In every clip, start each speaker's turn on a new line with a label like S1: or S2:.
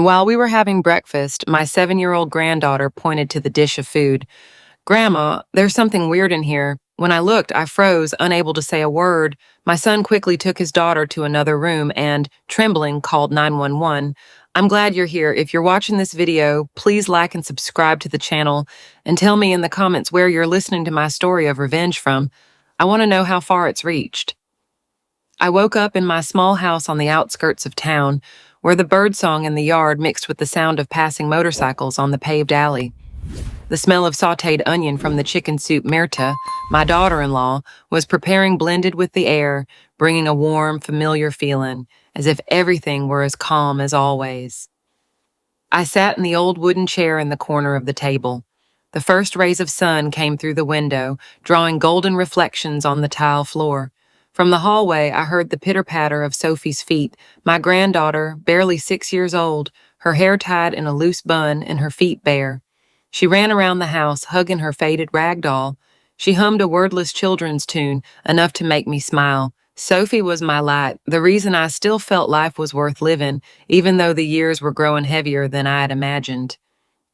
S1: And while we were having breakfast, my 7-year-old granddaughter pointed to the dish of food. Grandma, there's something weird in here. When I looked, I froze, unable to say a word. My son quickly took his daughter to another room and, trembling, called 911. I'm glad you're here. If you're watching this video, please like and subscribe to the channel and tell me in the comments where you're listening to my story of revenge from. I want to know how far it's reached. I woke up in my small house on the outskirts of town, where the birdsong in the yard mixed with the sound of passing motorcycles on the paved alley. The smell of sautéed onion from the chicken soup Mirta, my daughter-in-law, was preparing blended with the air, bringing a warm, familiar feeling, as if everything were as calm as always. I sat in the old wooden chair in the corner of the table. The first rays of sun came through the window, drawing golden reflections on the tile floor. From the hallway, I heard the pitter-patter of Sophie's feet, my granddaughter, barely 6 years old, her hair tied in a loose bun and her feet bare. She ran around the house, hugging her faded rag doll. She hummed a wordless children's tune, enough to make me smile. Sophie was my light, the reason I still felt life was worth living, even though the years were growing heavier than I had imagined.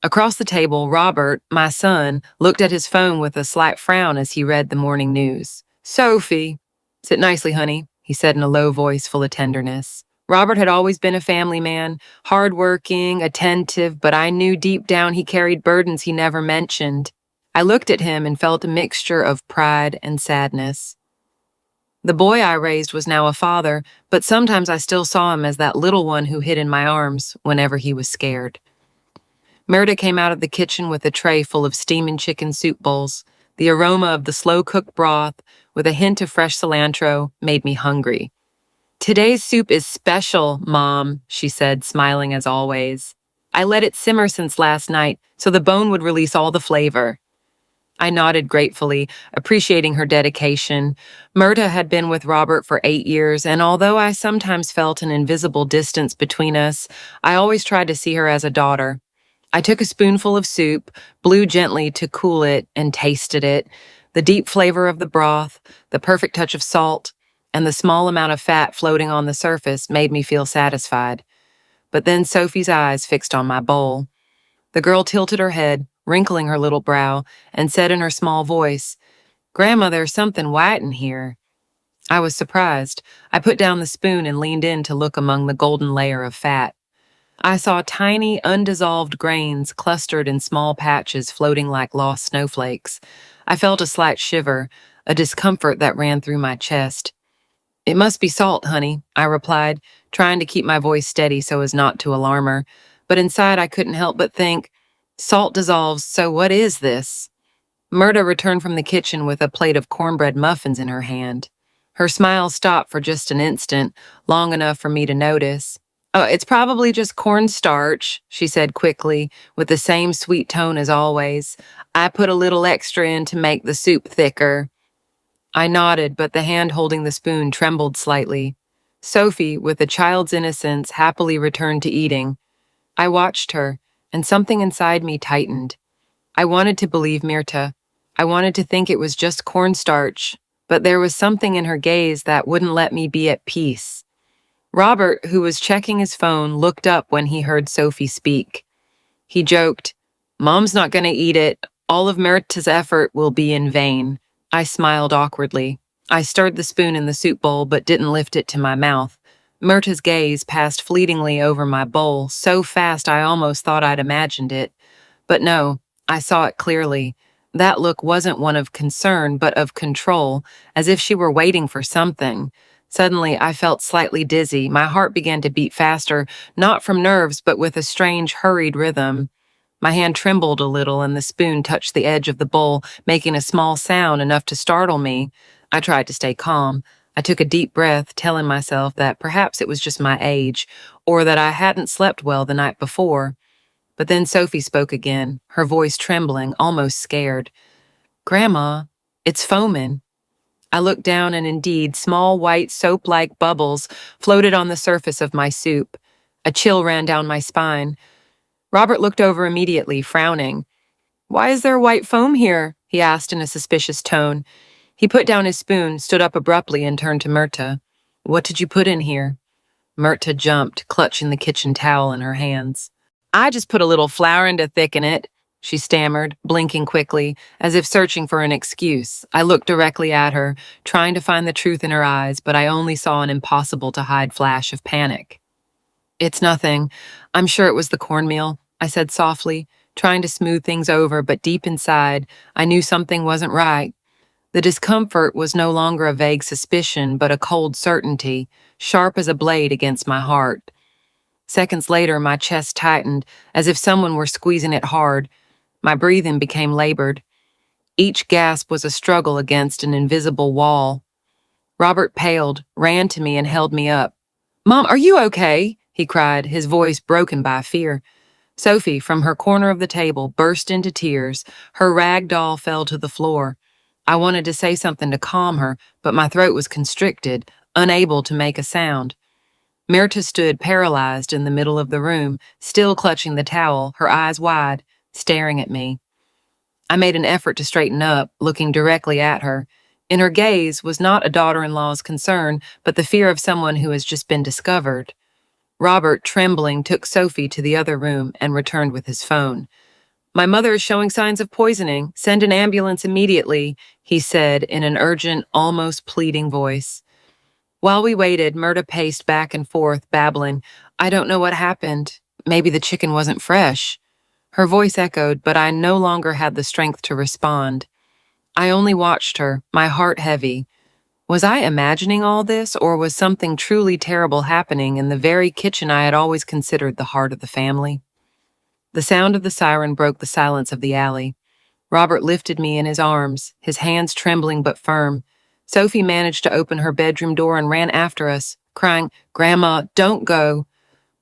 S1: Across the table, Robert, my son, looked at his phone with a slight frown as he read the morning news. Sophie, sit nicely, honey, he said in a low voice full of tenderness. Robert had always been a family man, hard-working, attentive, but I knew deep down he carried burdens he never mentioned. I looked at him and felt a mixture of pride and sadness. The boy I raised was now a father, but sometimes I still saw him as that little one who hid in my arms whenever he was scared. Mirta came out of the kitchen with a tray full of steaming chicken soup bowls. The aroma of the slow-cooked broth, with a hint of fresh cilantro, made me hungry. Today's soup is special, Mom, she said, smiling as always. I let it simmer since last night, so the bone would release all the flavor. I nodded gratefully, appreciating her dedication. Mirta had been with Robert for 8 years, and although I sometimes felt an invisible distance between us, I always tried to see her as a daughter. I took a spoonful of soup, blew gently to cool it, and tasted it. The deep flavor of the broth, the perfect touch of salt, and the small amount of fat floating on the surface made me feel satisfied. But then Sophie's eyes fixed on my bowl. The girl tilted her head, wrinkling her little brow, and said in her small voice, Grandma, there's something white in here. I was surprised. I put down the spoon and leaned in to look among the golden layer of fat. I saw tiny, undissolved grains clustered in small patches floating like lost snowflakes. I felt a slight shiver, a discomfort that ran through my chest. It must be salt, honey, I replied, trying to keep my voice steady so as not to alarm her. But inside I couldn't help but think, salt dissolves, so what is this? Mirta returned from the kitchen with a plate of cornbread muffins in her hand. Her smile stopped for just an instant, long enough for me to notice. Oh, it's probably just cornstarch, she said quickly, with the same sweet tone as always. I put a little extra in to make the soup thicker. I nodded, but the hand holding the spoon trembled slightly. Sophie, with a child's innocence, happily returned to eating. I watched her, and something inside me tightened. I wanted to believe Mirta. I wanted to think it was just cornstarch, but there was something in her gaze that wouldn't let me be at peace. Robert, who was checking his phone, looked up when he heard Sophie speak. He joked, Mom's not going to eat it. All of Mirta's effort will be in vain. I smiled awkwardly. I stirred the spoon in the soup bowl but didn't lift it to my mouth. Mirta's gaze passed fleetingly over my bowl, so fast I almost thought I'd imagined it. But no, I saw it clearly. That look wasn't one of concern but of control, as if she were waiting for something. Suddenly, I felt slightly dizzy. My heart began to beat faster, not from nerves but with a strange, hurried rhythm. My hand trembled a little and the spoon touched the edge of the bowl, making a small sound enough to startle me. I tried to stay calm. I took a deep breath, telling myself that perhaps it was just my age, or that I hadn't slept well the night before. But then Sophie spoke again, her voice trembling, almost scared. Grandma, it's foaming. I looked down and indeed, small white soap-like bubbles floated on the surface of my soup. A chill ran down my spine. Robert looked over immediately, frowning. Why is there white foam here? He asked in a suspicious tone. He put down his spoon, stood up abruptly, and turned to Mirta. What did you put in here? Myrta jumped, clutching the kitchen towel in her hands. I just put a little flour in to thicken it, she stammered, blinking quickly, as if searching for an excuse. I looked directly at her, trying to find the truth in her eyes, but I only saw an impossible-to-hide flash of panic. It's nothing. I'm sure it was the cornmeal, I said softly, trying to smooth things over, but deep inside, I knew something wasn't right. The discomfort was no longer a vague suspicion, but a cold certainty, sharp as a blade against my heart. Seconds later, my chest tightened, as if someone were squeezing it hard. My breathing became labored. Each gasp was a struggle against an invisible wall. Robert paled, ran to me, and held me up. "Mom, are you okay?" he cried, his voice broken by fear. Sophie, from her corner of the table, burst into tears. Her rag doll fell to the floor. I wanted to say something to calm her, but my throat was constricted, unable to make a sound. Myrta stood paralyzed in the middle of the room, still clutching the towel, her eyes wide, staring at me. I made an effort to straighten up, looking directly at her. In her gaze was not a daughter-in-law's concern, but the fear of someone who has just been discovered. Robert, trembling, took Sophie to the other room and returned with his phone. "My mother is showing signs of poisoning. Send an ambulance immediately," he said in an urgent, almost pleading voice. While we waited, Myrta paced back and forth, babbling, "I don't know what happened. Maybe the chicken wasn't fresh." Her voice echoed, but I no longer had the strength to respond. I only watched her, my heart heavy. Was I imagining all this, or was something truly terrible happening in the very kitchen I had always considered the heart of the family? The sound of the siren broke the silence of the alley. Robert lifted me in his arms, his hands trembling but firm. Sophie managed to open her bedroom door and ran after us, crying, "Grandma, don't go."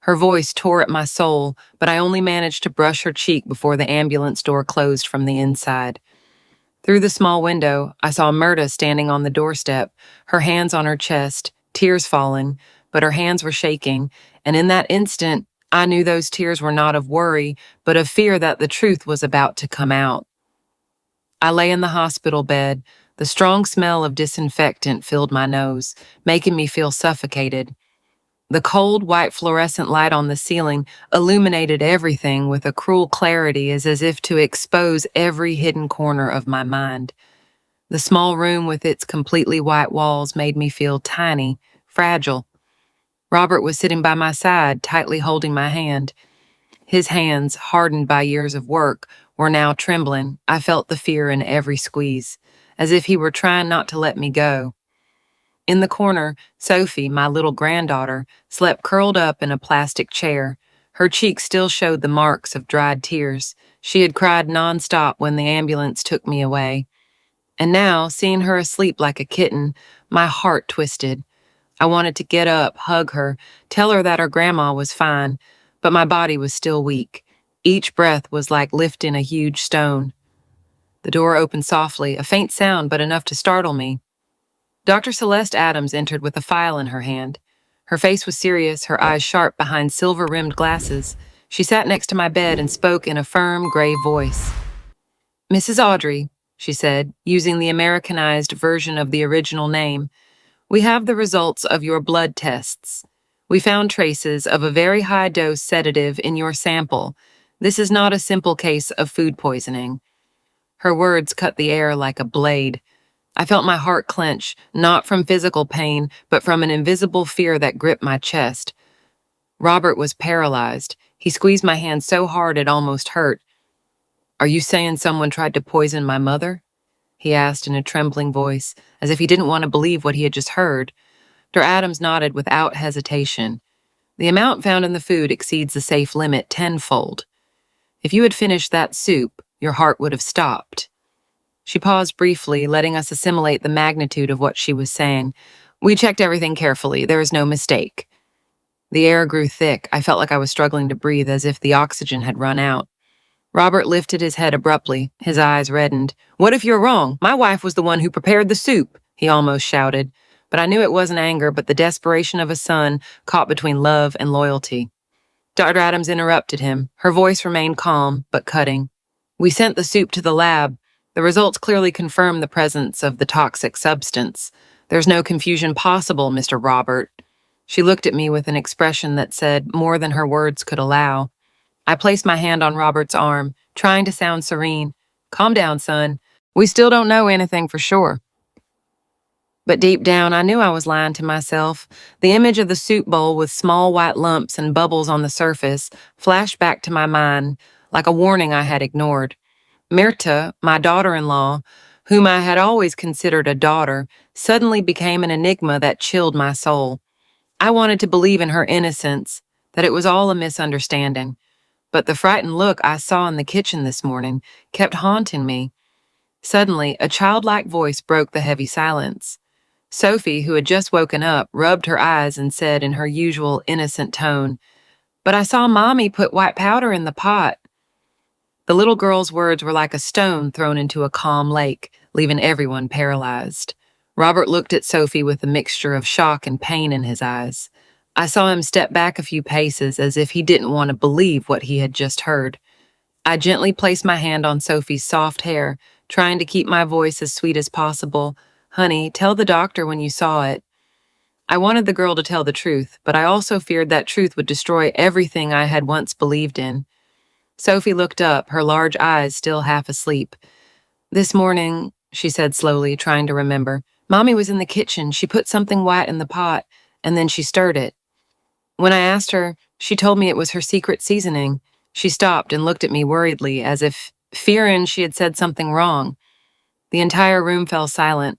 S1: Her voice tore at my soul, but I only managed to brush her cheek before the ambulance door closed from the inside. Through the small window, I saw Myrta standing on the doorstep, her hands on her chest, tears falling, but her hands were shaking, and in that instant, I knew those tears were not of worry, but of fear that the truth was about to come out. I lay in the hospital bed. The strong smell of disinfectant filled my nose, making me feel suffocated. The cold, white fluorescent light on the ceiling illuminated everything with a cruel clarity as if to expose every hidden corner of my mind. The small room with its completely white walls made me feel tiny, fragile. Robert was sitting by my side, tightly holding my hand. His hands, hardened by years of work, were now trembling. I felt the fear in every squeeze, as if he were trying not to let me go. In the corner, Sophie, my little granddaughter, slept curled up in a plastic chair. Her cheeks still showed the marks of dried tears. She had cried nonstop when the ambulance took me away. And now, seeing her asleep like a kitten, my heart twisted. I wanted to get up, hug her, tell her that her grandma was fine, but my body was still weak. Each breath was like lifting a huge stone. The door opened softly, a faint sound but enough to startle me. Dr. Celeste Adams entered with a file in her hand. Her face was serious, her eyes sharp behind silver-rimmed glasses. She sat next to my bed and spoke in a firm, grave voice. "Mrs. Audrey," she said, using the Americanized version of the original name, "we have the results of your blood tests. We found traces of a very high-dose sedative in your sample. This is not a simple case of food poisoning." Her words cut the air like a blade. I felt my heart clench, not from physical pain, but from an invisible fear that gripped my chest. Robert was paralyzed. He squeezed my hand so hard it almost hurt. "Are you saying someone tried to poison my mother?" he asked in a trembling voice, as if he didn't want to believe what he had just heard. Dr. Adams nodded without hesitation. "The amount found in the food exceeds the safe limit tenfold. If you had finished that soup, your heart would have stopped." She paused briefly, letting us assimilate the magnitude of what she was saying. "We checked everything carefully. There is no mistake." The air grew thick. I felt like I was struggling to breathe, as if the oxygen had run out. Robert lifted his head abruptly. His eyes reddened. "What if you're wrong? My wife was the one who prepared the soup," he almost shouted. But I knew it wasn't anger, but the desperation of a son caught between love and loyalty. Dr. Adams interrupted him. Her voice remained calm, but cutting. "We sent the soup to the lab. The results clearly confirm the presence of the toxic substance. There's no confusion possible, Mr. Robert." She looked at me with an expression that said more than her words could allow. I placed my hand on Robert's arm, trying to sound serene. Calm down, son. We still don't know anything for sure. But deep down, I knew I was lying to myself. The image of the soup bowl with small white lumps and bubbles on the surface flashed back to my mind like a warning I had ignored. Mirta, my daughter-in-law, whom I had always considered a daughter, suddenly became an enigma that chilled my soul. I wanted to believe in her innocence, that it was all a misunderstanding. But the frightened look I saw in the kitchen this morning kept haunting me. Suddenly, a childlike voice broke the heavy silence. Sophie, who had just woken up, rubbed her eyes and said in her usual innocent tone, "But I saw Mommy put white powder in the pot." The little girl's words were like a stone thrown into a calm lake, leaving everyone paralyzed. Robert looked at Sophie with a mixture of shock and pain in his eyes. I saw him step back a few paces as if he didn't want to believe what he had just heard. I gently placed my hand on Sophie's soft hair, trying to keep my voice as sweet as possible. "Honey, tell the doctor when you saw it." I wanted the girl to tell the truth, but I also feared that truth would destroy everything I had once believed in. Sophie looked up, her large eyes still half asleep. "This morning," she said slowly, trying to remember, "Mommy was in the kitchen. She put something white in the pot, and then she stirred it. When I asked her, she told me it was her secret seasoning." She stopped and looked at me worriedly, as if fearing she had said something wrong. The entire room fell silent.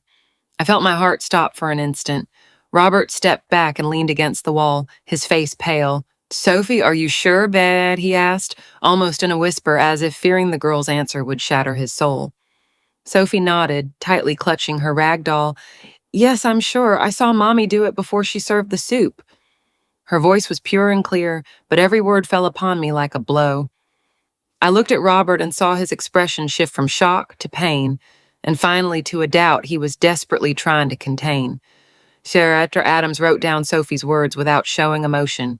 S1: I felt my heart stop for an instant. Robert stepped back and leaned against the wall, his face pale. "Sophie, are you sure, Bed?" he asked, almost in a whisper, as if fearing the girl's answer would shatter his soul. Sophie nodded, tightly clutching her rag doll. "Yes, I'm sure. I saw Mommy do it before she served the soup." Her voice was pure and clear, but every word fell upon me like a blow. I looked at Robert and saw his expression shift from shock to pain, and finally to a doubt he was desperately trying to contain. Director Adams wrote down Sophie's words without showing emotion.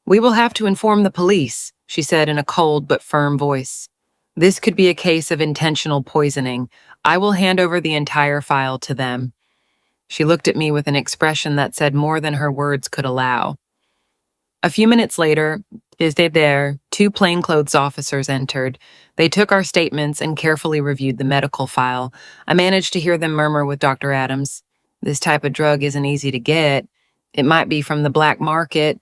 S1: "We will have to inform the police," she said in a cold but firm voice. "This could be a case of intentional poisoning. I will hand over the entire file to them." She looked at me with an expression that said more than her words could allow. A few minutes later, two plainclothes officers entered. They took our statements and carefully reviewed the medical file. I managed to hear them murmur with Dr. Adams, "This type of drug isn't easy to get. It might be from the black market."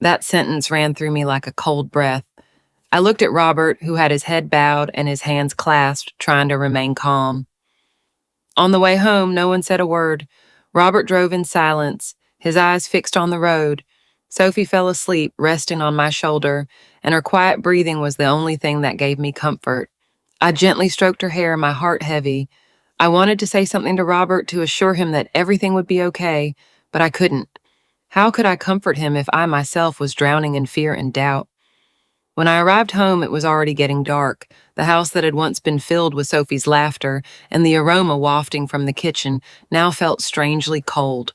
S1: That sentence ran through me like a cold breath. I looked at Robert, who had his head bowed and his hands clasped, trying to remain calm. On the way home, no one said a word. Robert drove in silence, his eyes fixed on the road. Sophie fell asleep, resting on my shoulder, and her quiet breathing was the only thing that gave me comfort. I gently stroked her hair, my heart heavy. I wanted to say something to Robert to assure him that everything would be okay, but I couldn't. How could I comfort him if I myself was drowning in fear and doubt? When I arrived home, it was already getting dark. The house that had once been filled with Sophie's laughter and the aroma wafting from the kitchen now felt strangely cold.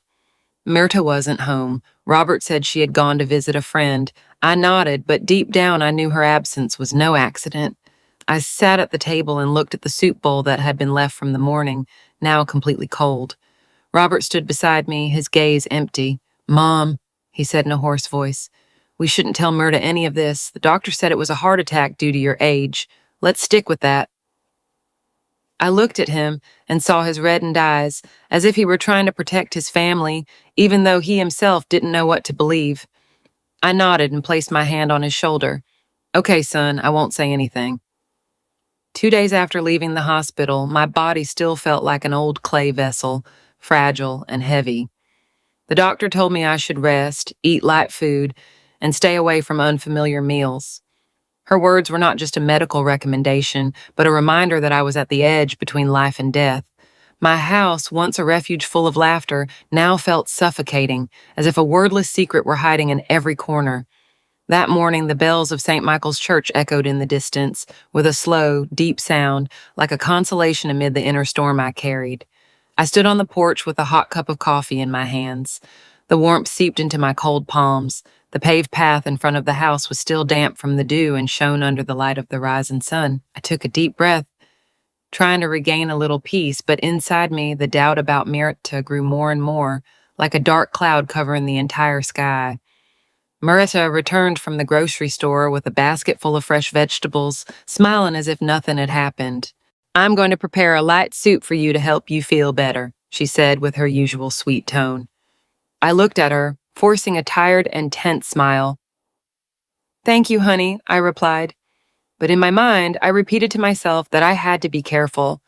S1: Mirta wasn't home. Robert said she had gone to visit a friend. I nodded, but deep down I knew her absence was no accident. I sat at the table and looked at the soup bowl that had been left from the morning, now completely cold. Robert stood beside me, his gaze empty. "Mom," he said in a hoarse voice, "we shouldn't tell Mirta any of this. The doctor said it was a heart attack due to your age. Let's stick with that." I looked at him and saw his reddened eyes, as if he were trying to protect his family, even though he himself didn't know what to believe. I nodded and placed my hand on his shoulder. "Okay, son, I won't say anything." 2 days after leaving the hospital, my body still felt like an old clay vessel, fragile and heavy. The doctor told me I should rest, eat light food, and stay away from unfamiliar meals. Her words were not just a medical recommendation, but a reminder that I was at the edge between life and death. My house, once a refuge full of laughter, now felt suffocating, as if a wordless secret were hiding in every corner. That morning, the bells of St. Michael's Church echoed in the distance, with a slow, deep sound, like a consolation amid the inner storm I carried. I stood on the porch with a hot cup of coffee in my hands. The warmth seeped into my cold palms. The paved path in front of the house was still damp from the dew and shone under the light of the rising sun. I took a deep breath, trying to regain a little peace, but inside me, the doubt about Mirta grew more and more, like a dark cloud covering the entire sky. Marita returned from the grocery store with a basket full of fresh vegetables, smiling as if nothing had happened. "I'm going to prepare a light soup for you to help you feel better," she said with her usual sweet tone. I looked at her, forcing a tired and tense smile. "Thank you, honey," I replied. But in my mind, I repeated to myself that I had to be careful.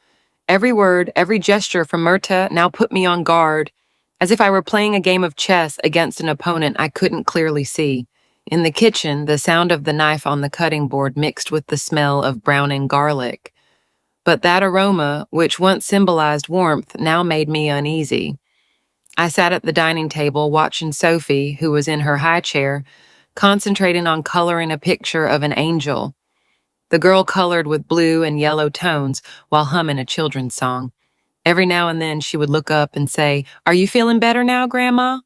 S1: Every word, every gesture from Myrta now put me on guard, as if I were playing a game of chess against an opponent I couldn't clearly see. In the kitchen, the sound of the knife on the cutting board mixed with the smell of browning garlic. But that aroma, which once symbolized warmth, now made me uneasy. I sat at the dining table watching Sophie, who was in her high chair, concentrating on coloring a picture of an angel. The girl colored with blue and yellow tones while humming a children's song. Every now and then she would look up and say, "Are you feeling better now, Grandma?"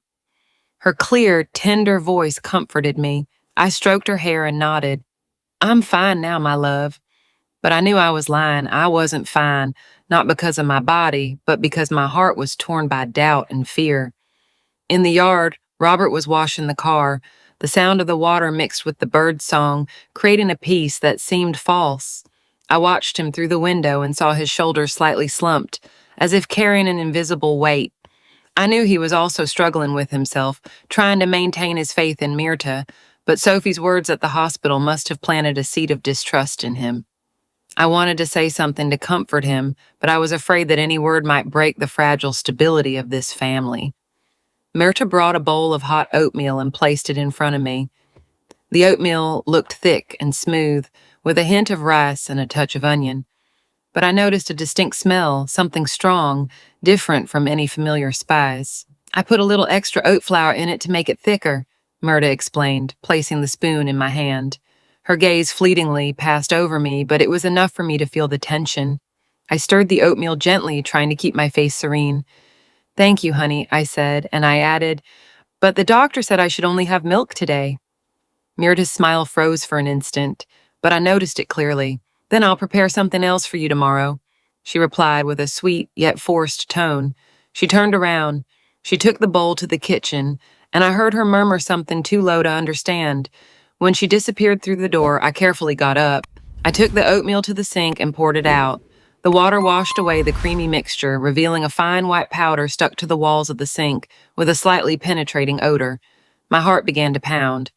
S1: Her clear, tender voice comforted me. I stroked her hair and nodded. "I'm fine now, my love." But I knew I was lying. I wasn't fine, not because of my body, but because my heart was torn by doubt and fear. In the yard, Robert was washing the car, the sound of the water mixed with the bird's song, creating a peace that seemed false. I watched him through the window and saw his shoulders slightly slumped, as if carrying an invisible weight. I knew he was also struggling with himself, trying to maintain his faith in Myrta, but Sophie's words at the hospital must have planted a seed of distrust in him. I wanted to say something to comfort him, but I was afraid that any word might break the fragile stability of this family. Myrta brought a bowl of hot oatmeal and placed it in front of me. The oatmeal looked thick and smooth, with a hint of rice and a touch of onion. But I noticed a distinct smell, something strong, different from any familiar spice. "I put a little extra oat flour in it to make it thicker," Myrta explained, placing the spoon in my hand. Her gaze fleetingly passed over me, but it was enough for me to feel the tension. I stirred the oatmeal gently, trying to keep my face serene. "Thank you, honey," I said, and I added, "But the doctor said I should only have milk today." Myrta's smile froze for an instant, but I noticed it clearly. "Then I'll prepare something else for you tomorrow," she replied with a sweet yet forced tone. She turned around. She took the bowl to the kitchen, and I heard her murmur something too low to understand. When she disappeared through the door, I carefully got up. I took the oatmeal to the sink and poured it out. The water washed away the creamy mixture, revealing a fine white powder stuck to the walls of the sink with a slightly penetrating odor. My heart began to pound.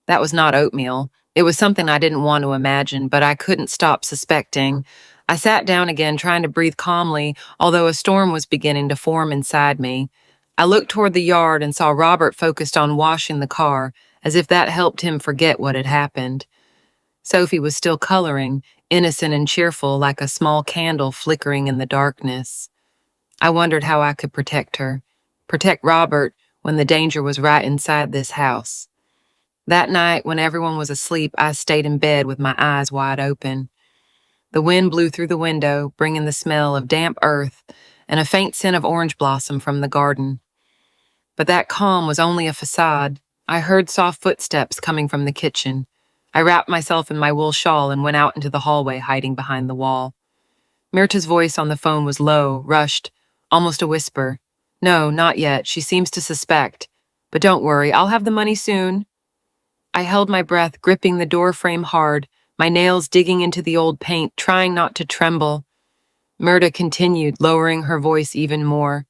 S1: That was not oatmeal. It was something I didn't want to imagine, but I couldn't stop suspecting. I sat down again, trying to breathe calmly, although a storm was beginning to form inside me. I looked toward the yard and saw Robert focused on washing the car, as if that helped him forget what had happened. Sophie was still coloring, innocent and cheerful, like a small candle flickering in the darkness. I wondered how I could protect her, protect Robert when the danger was right inside this house. That night, when everyone was asleep, I stayed in bed with my eyes wide open. The wind blew through the window, bringing the smell of damp earth and a faint scent of orange blossom from the garden. But that calm was only a facade. I heard soft footsteps coming from the kitchen. I wrapped myself in my wool shawl and went out into the hallway, hiding behind the wall. Myrta's voice on the phone was low, rushed, almost a whisper. "No, not yet. She seems to suspect. But don't worry, I'll have the money soon." I held my breath, gripping the door frame hard, my nails digging into the old paint, trying not to tremble. Myrta continued, lowering her voice even more.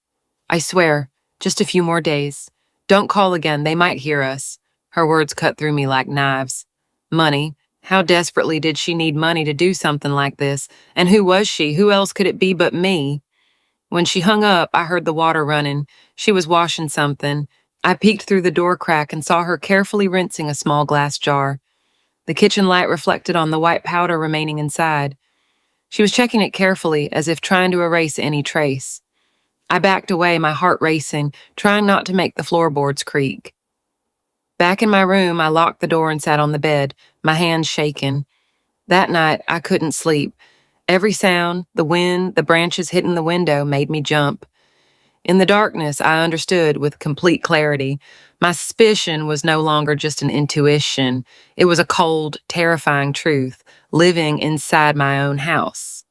S1: "I swear, just a few more days. Don't call again, they might hear us." Her words cut through me like knives. Money. How desperately did she need money to do something like this? And who was she? Who else could it be but me? When she hung up, I heard the water running. She was washing something. I peeked through the door crack and saw her carefully rinsing a small glass jar. The kitchen light reflected on the white powder remaining inside. She was checking it carefully, as if trying to erase any trace. I backed away, my heart racing, trying not to make the floorboards creak. Back in my room, I locked the door and sat on the bed, my hands shaking. That night, I couldn't sleep. Every sound, the wind, the branches hitting the window, made me jump. In the darkness, I understood with complete clarity. My suspicion was no longer just an intuition. It was a cold, terrifying truth, living inside my own house.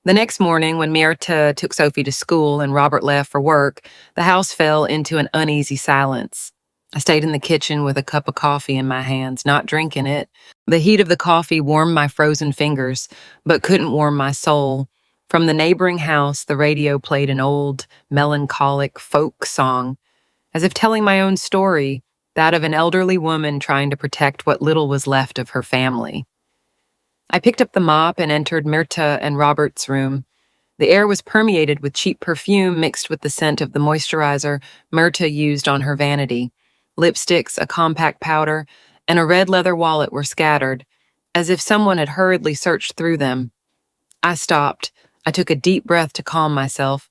S1: The next morning, when Myrta took Sophie to school and Robert left for work, the house fell into an uneasy silence. I stayed in the kitchen with a cup of coffee in my hands, not drinking it. The heat of the coffee warmed my frozen fingers, but couldn't warm my soul. From the neighboring house, the radio played an old, melancholic folk song, as if telling my own story, that of an elderly woman trying to protect what little was left of her family. I picked up the mop and entered Myrta and Robert's room. The air was permeated with cheap perfume mixed with the scent of the moisturizer Myrta used on her vanity. Lipsticks, a compact powder, and a red leather wallet were scattered, as if someone had hurriedly searched through them. I stopped. I took a deep breath to calm myself.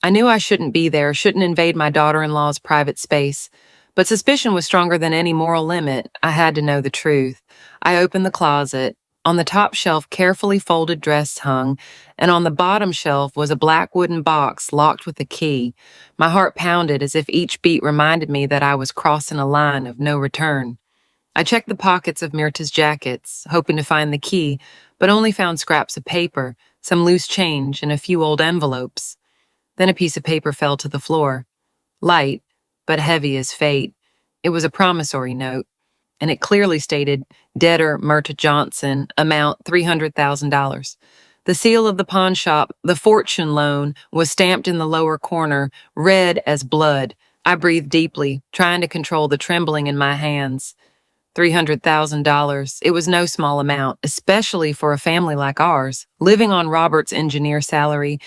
S1: I knew I shouldn't be there, shouldn't invade my daughter-in-law's private space, but suspicion was stronger than any moral limit. I had to know the truth. I opened the closet. On the top shelf, carefully folded dress hung, and on the bottom shelf was a black wooden box locked with a key. My heart pounded as if each beat reminded me that I was crossing a line of no return. I checked the pockets of Myrta's jackets, hoping to find the key, but only found scraps of paper, some loose change, and a few old envelopes. Then a piece of paper fell to the floor. Light, but heavy as fate. It was a promissory note, and it clearly stated, debtor Myrta Johnson, amount $300,000. The seal of the pawn shop, the fortune loan, was stamped in the lower corner, red as blood. I breathed deeply, trying to control the trembling in my hands. $300,000. It was no small amount, especially for a family like ours, living on Robert's engineer salary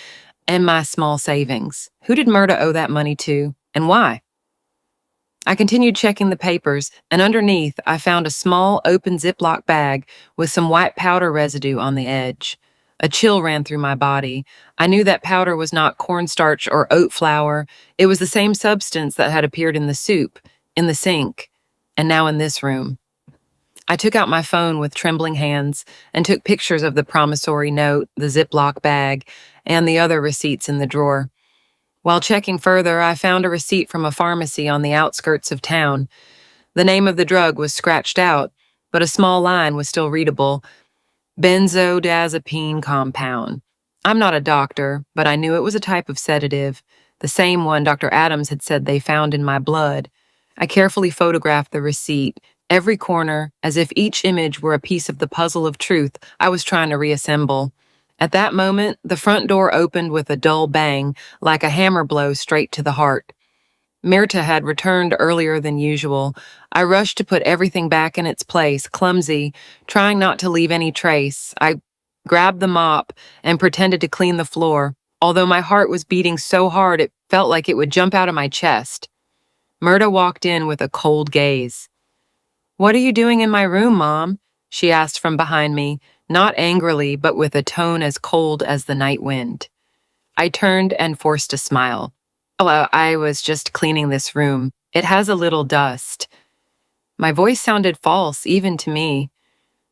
S1: and my small savings. Who did Myrta owe that money to, and why? I continued checking the papers, and underneath I found a small open Ziploc bag with some white powder residue on the edge. A chill ran through my body. I knew that powder was not cornstarch or oat flour. It was the same substance that had appeared in the soup, in the sink, and now in this room. I took out my phone with trembling hands and took pictures of the promissory note, the Ziploc bag, and the other receipts in the drawer. While checking further, I found a receipt from a pharmacy on the outskirts of town. The name of the drug was scratched out, but a small line was still readable. Benzodiazepine compound. I'm not a doctor, but I knew it was a type of sedative, the same one Dr. Adams had said they found in my blood. I carefully photographed the receipt, every corner, as if each image were a piece of the puzzle of truth I was trying to reassemble. At that moment, the front door opened with a dull bang, like a hammer blow straight to the heart. Myrta had returned earlier than usual. I rushed to put everything back in its place, clumsy, trying not to leave any trace. I grabbed the mop and pretended to clean the floor, although my heart was beating so hard it felt like it would jump out of my chest. Myrta walked in with a cold gaze. "What are you doing in my room, Mom?" she asked from behind me, not angrily, but with a tone as cold as the night wind. I turned and forced a smile. "Oh, I was just cleaning this room. It has a little dust." My voice sounded false, even to me.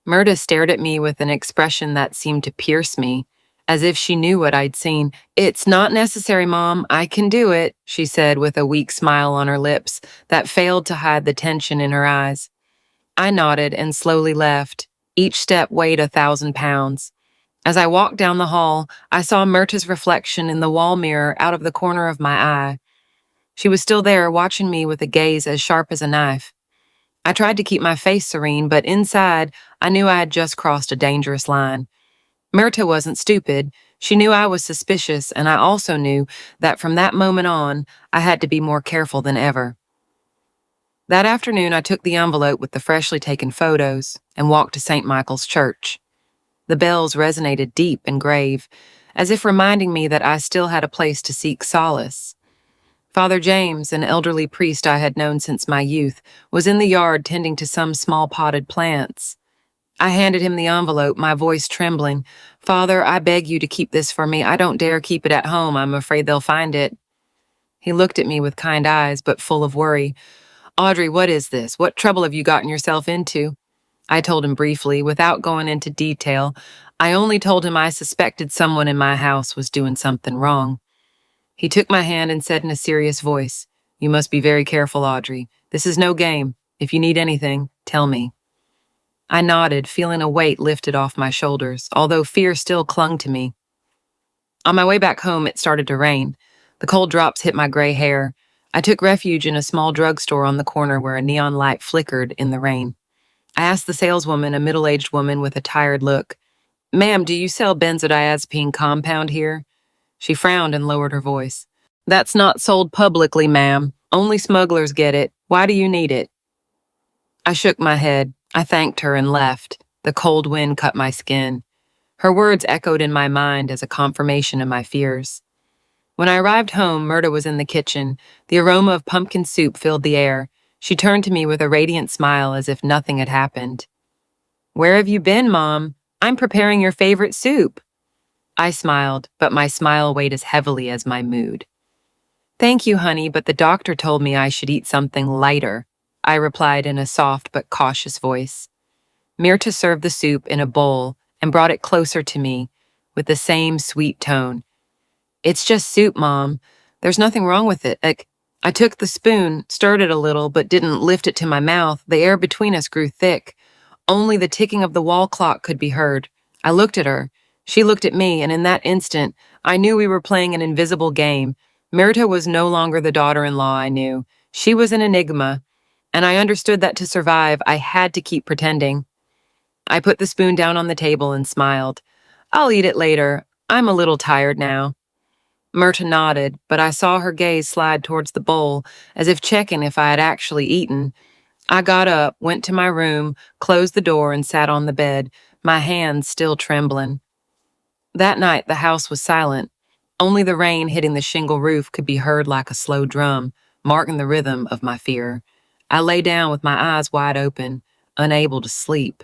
S1: Myrta stared at me with an expression that seemed to pierce me, as if she knew what I'd seen. "It's not necessary, Mom. I can do it," she said with a weak smile on her lips that failed to hide the tension in her eyes. I nodded and slowly left. Each step weighed 1,000 pounds. As I walked down the hall, I saw Myrta's reflection in the wall mirror out of the corner of my eye. She was still there, watching me with a gaze as sharp as a knife. I tried to keep my face serene, but inside, I knew I had just crossed a dangerous line. Myrta wasn't stupid. She knew I was suspicious, and I also knew that from that moment on, I had to be more careful than ever. That afternoon, I took the envelope with the freshly taken photos and walked to St. Michael's Church. The bells resonated deep and grave, as if reminding me that I still had a place to seek solace. Father James, an elderly priest I had known since my youth, was in the yard tending to some small potted plants. I handed him the envelope, my voice trembling. "Father, I beg you to keep this for me. I don't dare keep it at home. I'm afraid they'll find it." He looked at me with kind eyes, but full of worry. "Audrey, what is this? What trouble have you gotten yourself into?" I told him briefly, without going into detail. I only told him I suspected someone in my house was doing something wrong. He took my hand and said in a serious voice, "You must be very careful, Audrey. This is no game. If you need anything, tell me." I nodded, feeling a weight lifted off my shoulders, although fear still clung to me. On my way back home, it started to rain. The cold drops hit my gray hair. I took refuge in a small drugstore on the corner where a neon light flickered in the rain. I asked the saleswoman, a middle-aged woman with a tired look, "Ma'am, do you sell benzodiazepine compound here?" She frowned and lowered her voice. "That's not sold publicly, ma'am. Only smugglers get it. Why do you need it?" I shook my head. I thanked her and left. The cold wind cut my skin. Her words echoed in my mind as a confirmation of my fears. When I arrived home, Myrta was in the kitchen. The aroma of pumpkin soup filled the air. She turned to me with a radiant smile as if nothing had happened. "Where have you been, Mom? I'm preparing your favorite soup." I smiled, but my smile weighed as heavily as my mood. "Thank you, honey, but the doctor told me I should eat something lighter," I replied in a soft but cautious voice. Myrta served the soup in a bowl and brought it closer to me with the same sweet tone. "It's just soup, Mom. There's nothing wrong with it." I took the spoon, stirred it a little, but didn't lift it to my mouth. The air between us grew thick. Only the ticking of the wall clock could be heard. I looked at her. She looked at me, and in that instant, I knew we were playing an invisible game. Myrta was no longer the daughter-in-law I knew. She was an enigma, and I understood that to survive, I had to keep pretending. I put the spoon down on the table and smiled. "I'll eat it later. I'm a little tired now." Myrta nodded, but I saw her gaze slide towards the bowl, as if checking if I had actually eaten. I got up, went to my room, closed the door, and sat on the bed, my hands still trembling. That night, the house was silent. Only the rain hitting the shingle roof could be heard like a slow drum, marking the rhythm of my fear. I lay down with my eyes wide open, unable to sleep.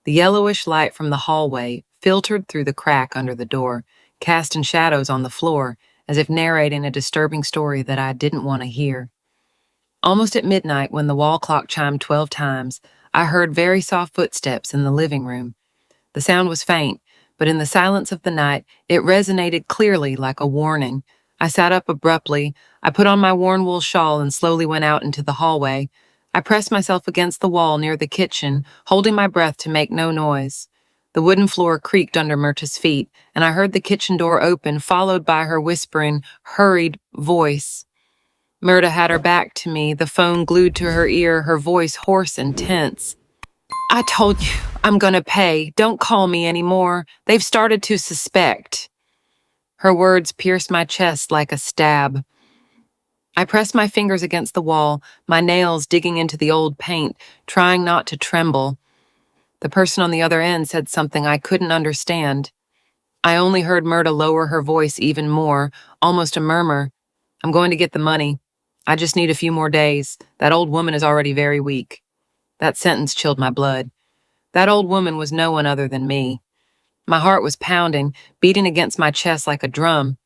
S1: The yellowish light from the hallway filtered through the crack under the door, casting shadows on the floor, as if narrating a disturbing story that I didn't want to hear. Almost at midnight, when the wall clock chimed 12 times, I heard very soft footsteps in the living room. The sound was faint, but in the silence of the night, it resonated clearly like a warning. I sat up abruptly. I put on my worn wool shawl and slowly went out into the hallway. I pressed myself against the wall near the kitchen, holding my breath to make no noise. The wooden floor creaked under Myrta's feet, and I heard the kitchen door open, followed by her whispering, hurried voice. Myrta had her back to me, the phone glued to her ear, her voice hoarse and tense. "I told you, I'm gonna pay. Don't call me anymore. They've started to suspect." Her words pierced my chest like a stab. I pressed my fingers against the wall, my nails digging into the old paint, trying not to tremble. The person on the other end said something I couldn't understand. I only heard Myrta lower her voice even more, almost a murmur. "I'm going to get the money. I just need a few more days. That old woman is already very weak." That sentence chilled my blood. That old woman was no one other than me. My heart was pounding, beating against my chest like a drum.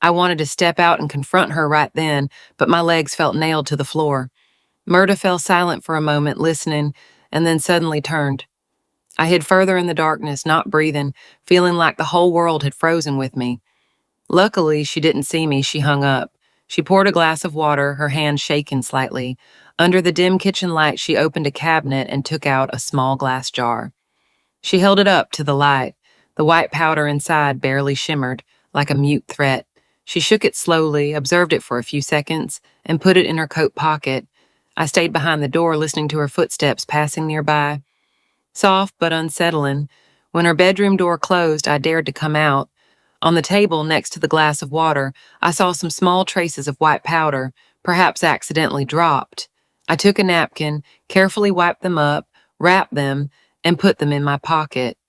S1: I wanted to step out and confront her right then, but my legs felt nailed to the floor. Myrta fell silent for a moment, listening, and then suddenly turned. I hid further in the darkness, not breathing, feeling like the whole world had frozen with me. Luckily, she didn't see me. She hung up. She poured a glass of water, her hand shaking slightly. Under the dim kitchen light, she opened a cabinet and took out a small glass jar. She held it up to the light. The white powder inside barely shimmered, like a mute threat. She shook it slowly, observed it for a few seconds, and put it in her coat pocket. I stayed behind the door, listening to her footsteps passing nearby. Soft but unsettling. When her bedroom door closed, I dared to come out. On the table next to the glass of water, I saw some small traces of white powder, perhaps accidentally dropped. I took a napkin, carefully wiped them up, wrapped them, and put them in my pocket.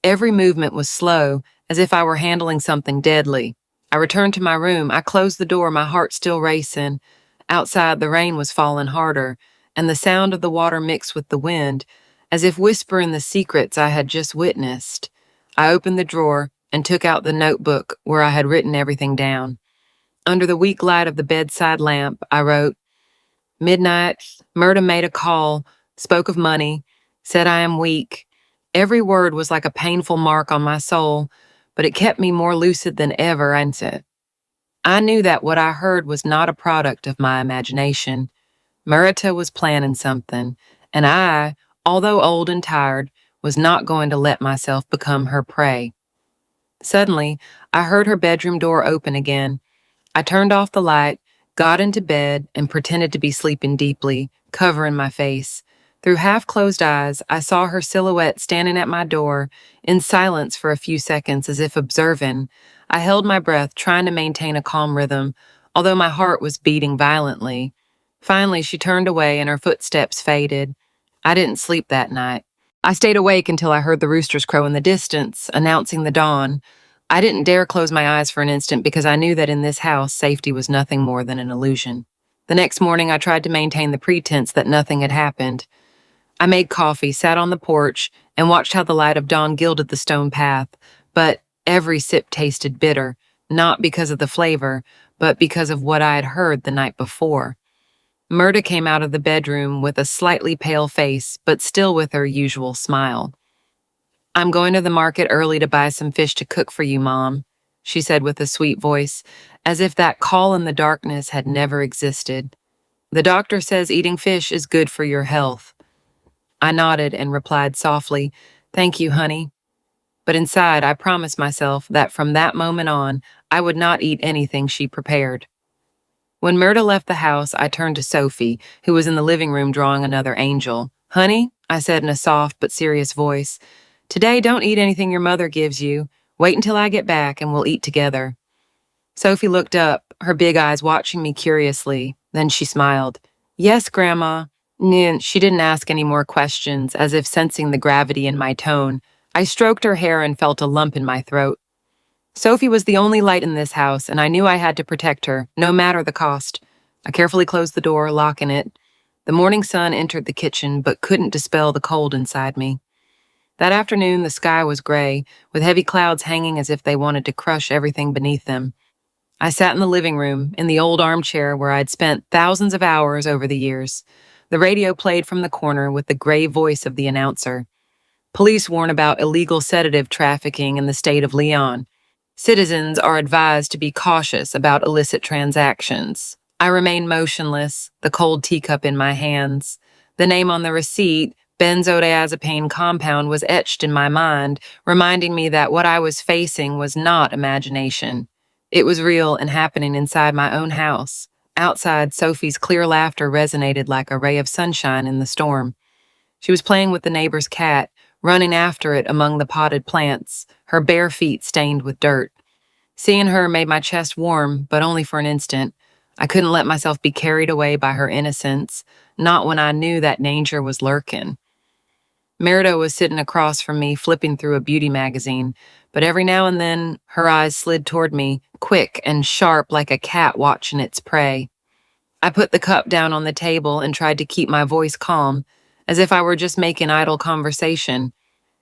S1: Every movement was slow, as if I were handling something deadly. I returned to my room. I closed the door, my heart still racing. Outside, the rain was falling harder, and the sound of the water mixed with the wind, as if whispering the secrets I had just witnessed. I opened the drawer and took out the notebook where I had written everything down. Under the weak light of the bedside lamp, I wrote, "Midnight, Myrta made a call, spoke of money, said I am weak." Every word was like a painful mark on my soul, but it kept me more lucid than ever, and I knew that what I heard was not a product of my imagination. Myrta was planning something, and I, although old and tired, was not going to let myself become her prey. Suddenly, I heard her bedroom door open again. I turned off the light, got into bed, and pretended to be sleeping deeply, covering my face. Through half-closed eyes, I saw her silhouette standing at my door, in silence for a few seconds as if observing. I held my breath, trying to maintain a calm rhythm, although my heart was beating violently. Finally, she turned away and her footsteps faded. I didn't sleep that night. I stayed awake until I heard the roosters crow in the distance, announcing the dawn. I didn't dare close my eyes for an instant because I knew that in this house, safety was nothing more than an illusion. The next morning, I tried to maintain the pretense that nothing had happened. I made coffee, sat on the porch, and watched how the light of dawn gilded the stone path, but every sip tasted bitter, not because of the flavor, but because of what I had heard the night before. Myrta came out of the bedroom with a slightly pale face, but still with her usual smile. "I'm going to the market early to buy some fish to cook for you, Mom," she said with a sweet voice, as if that call in the darkness had never existed. "The doctor says eating fish is good for your health." I nodded and replied softly, "Thank you, honey." But inside, I promised myself that from that moment on, I would not eat anything she prepared. When Myrta left the house, I turned to Sophie, who was in the living room drawing another angel. "Honey," I said in a soft but serious voice, "today don't eat anything your mother gives you. Wait until I get back and we'll eat together." Sophie looked up, her big eyes watching me curiously. Then she smiled. "Yes, Grandma." She didn't ask any more questions, as if sensing the gravity in my tone. I stroked her hair and felt a lump in my throat. Sophie was the only light in this house, and I knew I had to protect her, no matter the cost. I carefully closed the door, locking it. The morning sun entered the kitchen, but couldn't dispel the cold inside me. That afternoon, the sky was gray, with heavy clouds hanging as if they wanted to crush everything beneath them. I sat in the living room, in the old armchair where I'd spent thousands of hours over the years. The radio played from the corner with the grave voice of the announcer. Police warn about illegal sedative trafficking in the state of Leon. Citizens are advised to be cautious about illicit transactions. I remained motionless, the cold teacup in my hands. The name on the receipt, benzodiazepine compound, was etched in my mind, reminding me that what I was facing was not imagination. It was real and happening inside my own house. Outside, Sophie's clear laughter resonated like a ray of sunshine in the storm. She was playing with the neighbor's cat, running after it among the potted plants, her bare feet stained with dirt. Seeing her made my chest warm, but only for an instant. I couldn't let myself be carried away by her innocence, not when I knew that danger was lurking. Merida was sitting across from me, flipping through a beauty magazine, but every now and then her eyes slid toward me, quick and sharp like a cat watching its prey. I put the cup down on the table and tried to keep my voice calm, as if I were just making idle conversation.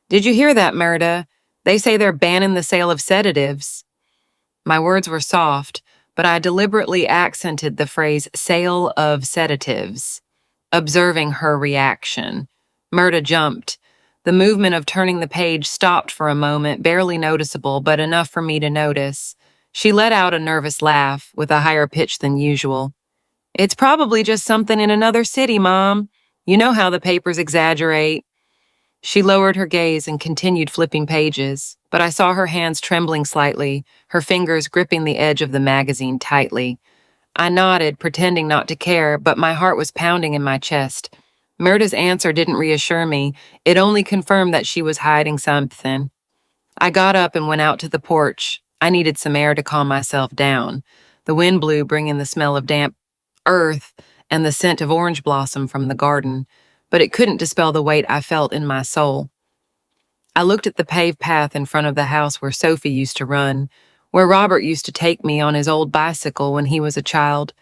S1: "Did you hear that, Merida? They say they're banning the sale of sedatives." My words were soft, but I deliberately accented the phrase "sale of sedatives." Observing her reaction, Merida jumped. The movement of turning the page stopped for a moment, barely noticeable, but enough for me to notice. She let out a nervous laugh, with a higher pitch than usual. "It's probably just something in another city, Mom. You know how the papers exaggerate." She lowered her gaze and continued flipping pages, but I saw her hands trembling slightly, her fingers gripping the edge of the magazine tightly. I nodded, pretending not to care, but my heart was pounding in my chest. Myrta's answer didn't reassure me. It only confirmed that she was hiding something. I got up and went out to the porch. I needed some air to calm myself down. The wind blew, bringing the smell of damp earth and the scent of orange blossom from the garden, but it couldn't dispel the weight I felt in my soul. I looked at the paved path in front of the house where Sophie used to run, where Robert used to take me on his old bicycle when he was a child.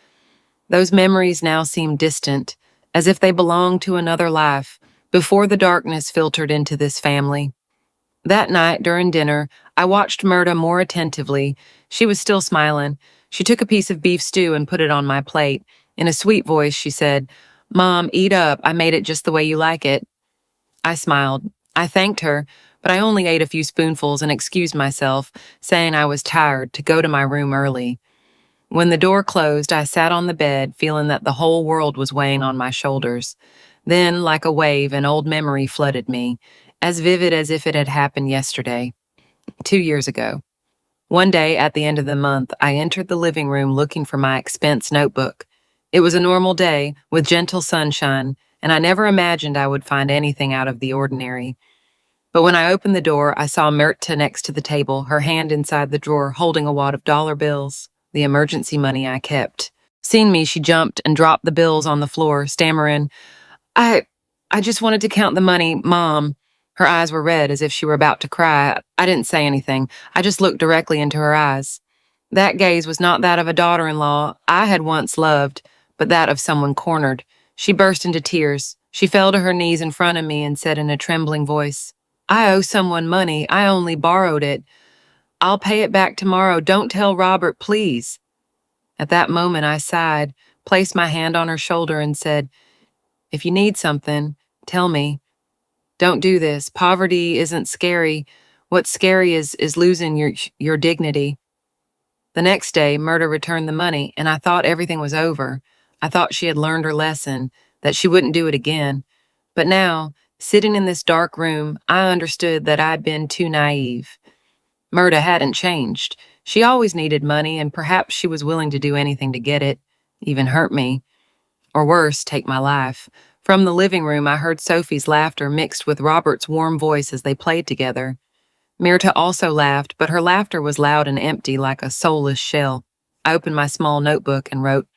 S1: Those memories now seemed distant, as if they belonged to another life, before the darkness filtered into this family. That night, during dinner, I watched Myrta more attentively. She was still smiling. She took a piece of beef stew and put it on my plate. In a sweet voice, she said, "Mom, eat up. I made it just the way you like it." I smiled. I thanked her, but I only ate a few spoonfuls and excused myself, saying I was tired, to go to my room early. When the door closed, I sat on the bed, feeling that the whole world was weighing on my shoulders. Then, like a wave, an old memory flooded me, as vivid as if it had happened yesterday, 2 years ago. One day at the end of the month, I entered the living room looking for my expense notebook. It was a normal day with gentle sunshine, and I never imagined I would find anything out of the ordinary. But when I opened the door, I saw Myrta next to the table, her hand inside the drawer, holding a wad of dollar bills, the emergency money I kept. Seeing me, she jumped and dropped the bills on the floor, stammering, I, I just wanted to count the money, Mom. Her eyes were red as if she were about to cry. I didn't say anything. I just looked directly into her eyes. That gaze was not that of a daughter-in-law I had once loved, but that of someone cornered. She burst into tears. She fell to her knees in front of me and said in a trembling voice, I owe someone money. I only borrowed it. I'll pay it back tomorrow. Don't tell Robert, please. At that moment, I sighed, placed my hand on her shoulder and said, if you need something, tell me. Don't do this. Poverty isn't scary. What's scary is losing your dignity. The next day, Myrta returned the money, and I thought everything was over. I thought she had learned her lesson, that she wouldn't do it again. But now, sitting in this dark room, I understood that I'd been too naive. Myrta hadn't changed. She always needed money, and perhaps she was willing to do anything to get it, even hurt me. Or worse, take my life. From the living room, I heard Sophie's laughter mixed with Robert's warm voice as they played together. Myrta also laughed, but her laughter was loud and empty like a soulless shell. I opened my small notebook and wrote,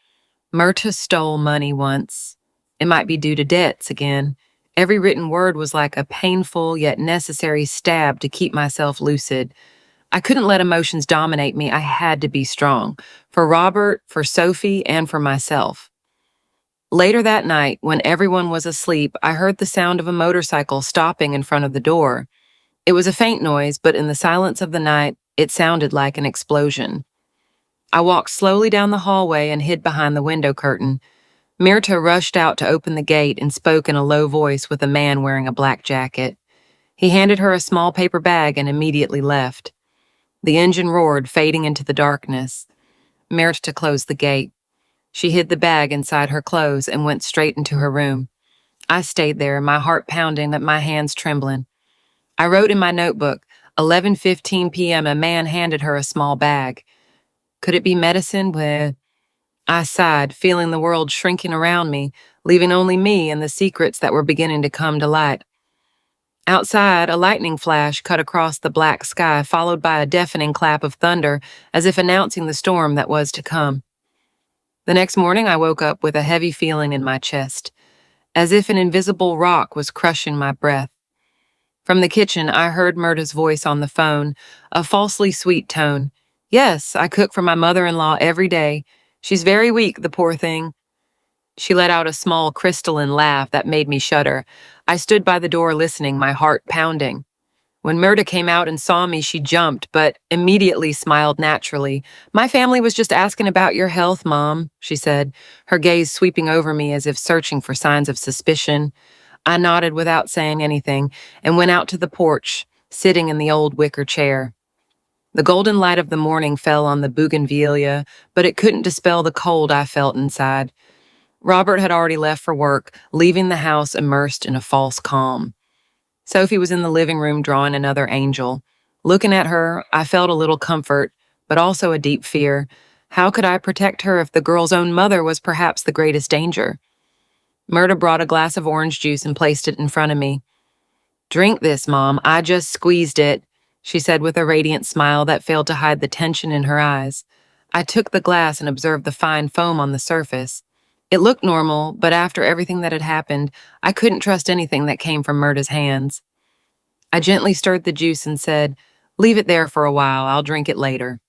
S1: Myrta stole money once. It might be due to debts again. Every written word was like a painful yet necessary stab to keep myself lucid. I couldn't let emotions dominate me. I had to be strong. For Robert, for Sophie, and for myself. Later that night, when everyone was asleep, I heard the sound of a motorcycle stopping in front of the door. It was a faint noise, but in the silence of the night, it sounded like an explosion. I walked slowly down the hallway and hid behind the window curtain. Myrta rushed out to open the gate and spoke in a low voice with a man wearing a black jacket. He handed her a small paper bag and immediately left. The engine roared, fading into the darkness. Myrta closed the gate. She hid the bag inside her clothes and went straight into her room. I stayed there, my heart pounding but my hands trembling. I wrote in my notebook, 11:15 p.m. a man handed her a small bag. Could it be medicine? Well, I sighed, feeling the world shrinking around me, leaving only me and the secrets that were beginning to come to light. Outside, a lightning flash cut across the black sky, followed by a deafening clap of thunder, as if announcing the storm that was to come. The next morning, I woke up with a heavy feeling in my chest, as if an invisible rock was crushing my breath. From the kitchen, I heard Myrta's voice on the phone, a falsely sweet tone. Yes, I cook for my mother-in-law every day. She's very weak, the poor thing. She let out a small crystalline laugh that made me shudder. I stood by the door listening, my heart pounding. When Myrta came out and saw me, she jumped, but immediately smiled naturally. My family was just asking about your health, Mom, she said, her gaze sweeping over me as if searching for signs of suspicion. I nodded without saying anything and went out to the porch, sitting in the old wicker chair. The golden light of the morning fell on the bougainvillea, but it couldn't dispel the cold I felt inside. Robert had already left for work, leaving the house immersed in a false calm. Sophie was in the living room drawing another angel. Looking at her, I felt a little comfort, but also a deep fear. How could I protect her if the girl's own mother was perhaps the greatest danger? Myrta brought a glass of orange juice and placed it in front of me. Drink this, Mom. I just squeezed it, she said with a radiant smile that failed to hide the tension in her eyes. I took the glass and observed the fine foam on the surface. It looked normal, but after everything that had happened, I couldn't trust anything that came from Myrta's hands. I gently stirred the juice and said, Leave it there for a while, I'll drink it later.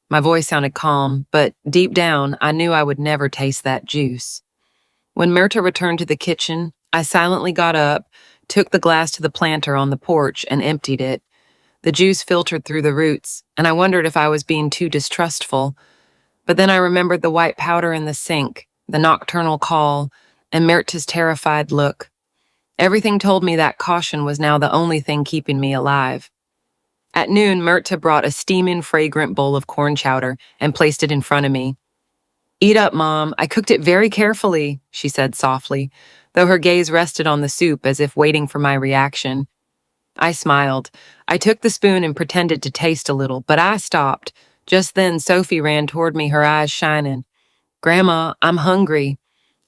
S1: My voice sounded calm, but deep down, I knew I would never taste that juice. When Myrta returned to the kitchen, I silently got up, took the glass to the planter on the porch, and emptied it. The juice filtered through the roots, and I wondered if I was being too distrustful. But then I remembered the white powder in the sink, the nocturnal call, and Myrta's terrified look. Everything told me that caution was now the only thing keeping me alive. At noon, Myrta brought a steaming, fragrant bowl of corn chowder and placed it in front of me. Eat up, Mom. I cooked it very carefully, she said softly, though her gaze rested on the soup as if waiting for my reaction. I smiled. I took the spoon and pretended to taste a little, but I stopped. Just then, Sophie ran toward me, her eyes shining. Grandma, I'm hungry.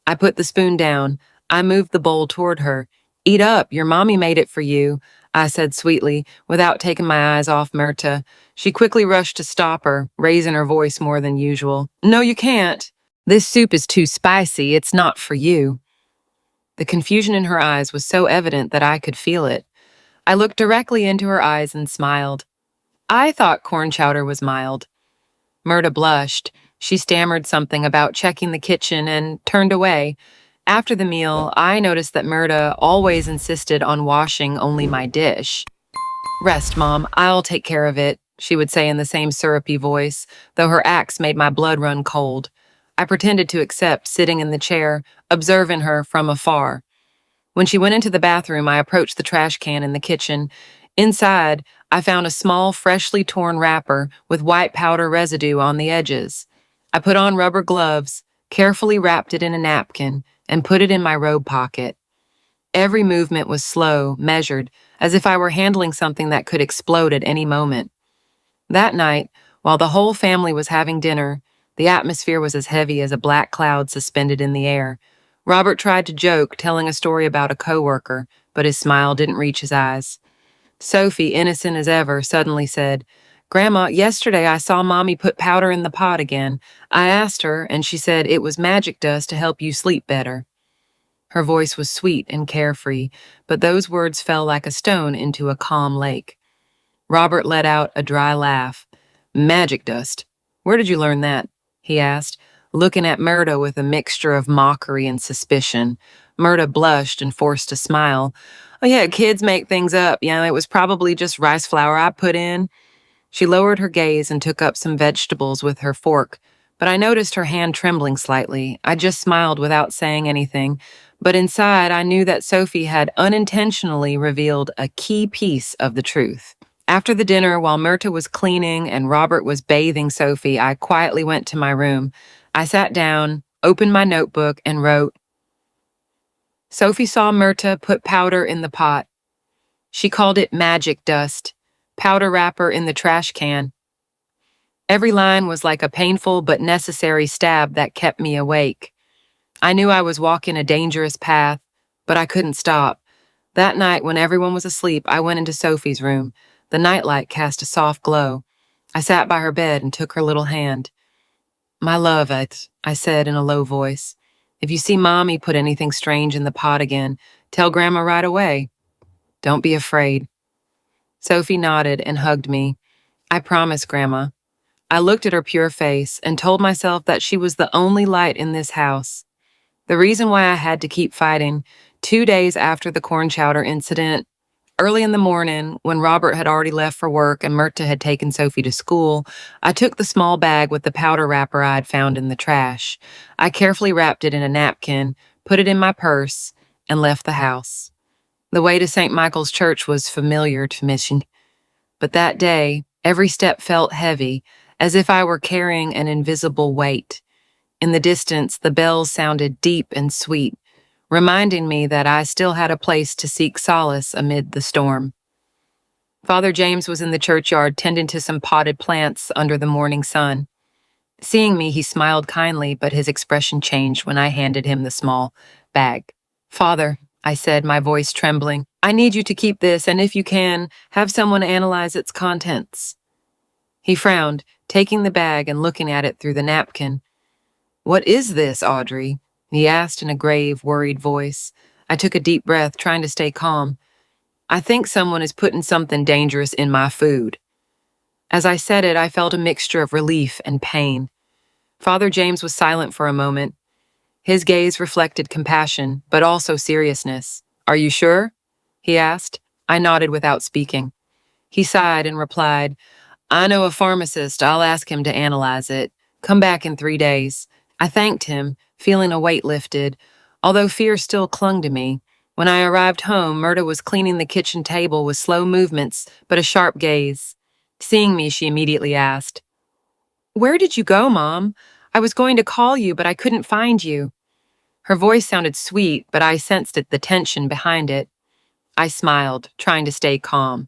S1: I put the spoon down. I moved the bowl toward her. Eat up, your mommy made it for you, I said sweetly, without taking my eyes off Myrta. She quickly rushed to stop her, raising her voice more than usual. No, you can't. This soup is too spicy. It's not for you. The confusion in her eyes was so evident that I could feel it. I looked directly into her eyes and smiled. I thought corn chowder was mild. Myrta blushed. She stammered something about checking the kitchen and turned away. After the meal, I noticed that Myrta always insisted on washing only my dish. Rest, Mom, I'll take care of it, she would say in the same syrupy voice, though her acts made my blood run cold. I pretended to accept, sitting in the chair, observing her from afar. When she went into the bathroom, I approached the trash can in the kitchen. Inside, I found a small, freshly torn wrapper with white powder residue on the edges. I put on rubber gloves, carefully wrapped it in a napkin, and put it in my robe pocket. Every movement was slow, measured, as if I were handling something that could explode at any moment. That night, while the whole family was having dinner, the atmosphere was as heavy as a black cloud suspended in the air. Robert tried to joke, telling a story about a coworker, but his smile didn't reach his eyes. Sophie, innocent as ever, suddenly said, Grandma, yesterday I saw Mommy put powder in the pot again. I asked her, and she said it was magic dust to help you sleep better. Her voice was sweet and carefree, but those words fell like a stone into a calm lake. Robert let out a dry laugh. Magic dust? Where did you learn that? He asked, looking at Myrta with a mixture of mockery and suspicion. Myrta blushed and forced a smile. Oh yeah, kids make things up. It was probably just rice flour I put in. She lowered her gaze and took up some vegetables with her fork, but I noticed her hand trembling slightly. I just smiled without saying anything, but inside I knew that Sophie had unintentionally revealed a key piece of the truth. After the dinner, while Myrta was cleaning and Robert was bathing Sophie, I quietly went to my room. I sat down, opened my notebook, and wrote, Sophie saw Myrta put powder in the pot. She called it magic dust, powder wrapper in the trash can. Every line was like a painful but necessary stab that kept me awake. I knew I was walking a dangerous path, but I couldn't stop. That night, when everyone was asleep, I went into Sophie's room. The nightlight cast a soft glow. I sat by her bed and took her little hand. My love, I said in a low voice. If you see Mommy put anything strange in the pot again, tell Grandma right away. Don't be afraid. Sophie nodded and hugged me. I promise, Grandma. I looked at her pure face and told myself that she was the only light in this house. The reason why I had to keep fighting, 2 days after the corn chowder incident, early in the morning, when Robert had already left for work and Myrta had taken Sophie to school, I took the small bag with the powder wrapper I had found in the trash. I carefully wrapped it in a napkin, put it in my purse, and left the house. The way to St. Michael's Church was familiar to me, but that day, every step felt heavy, as if I were carrying an invisible weight. In the distance, the bells sounded deep and sweet, reminding me that I still had a place to seek solace amid the storm. Father James was in the churchyard tending to some potted plants under the morning sun. Seeing me, he smiled kindly, but his expression changed when I handed him the small bag. Father, I said, my voice trembling, I need you to keep this, and if you can, have someone analyze its contents. He frowned, taking the bag and looking at it through the napkin. What is this, Audrey? He asked in a grave, worried voice. I took a deep breath, trying to stay calm. I think someone is putting something dangerous in my food. As I said it, I felt a mixture of relief and pain. Father James was silent for a moment. His gaze reflected compassion, but also seriousness. Are you sure? He asked. I nodded without speaking. He sighed and replied, I know a pharmacist. I'll ask him to analyze it. Come back in 3 days. I thanked him, feeling a weight lifted, although fear still clung to me. When I arrived home, Myrta was cleaning the kitchen table with slow movements, but a sharp gaze. Seeing me, she immediately asked, Where did you go, Mom? I was going to call you, but I couldn't find you. Her voice sounded sweet, but I sensed the tension behind it. I smiled, trying to stay calm.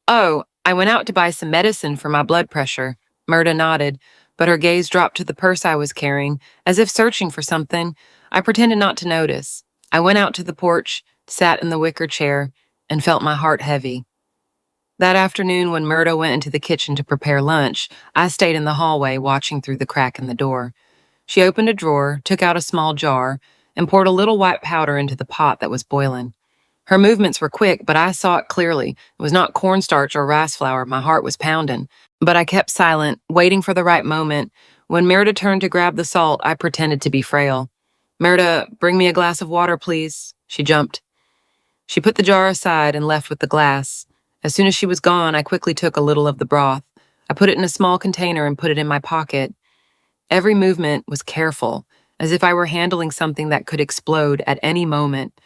S1: Oh, I went out to buy some medicine for my blood pressure. Myrta nodded, but her gaze dropped to the purse I was carrying, as if searching for something. I pretended not to notice. I went out to the porch, sat in the wicker chair, and felt my heart heavy. That afternoon, when Myrta went into the kitchen to prepare lunch, I stayed in the hallway watching through the crack in the door. She opened a drawer, took out a small jar, and poured a little white powder into the pot that was boiling. Her movements were quick, but I saw it clearly. It was not cornstarch or rice flour. My heart was pounding. But I kept silent, waiting for the right moment. When Myrta turned to grab the salt, I pretended to be frail. Myrta, bring me a glass of water, please. She jumped. She put the jar aside and left with the glass. As soon as she was gone, I quickly took a little of the broth. I put it in a small container and put it in my pocket. Every movement was careful, as if I were handling something that could explode at any moment.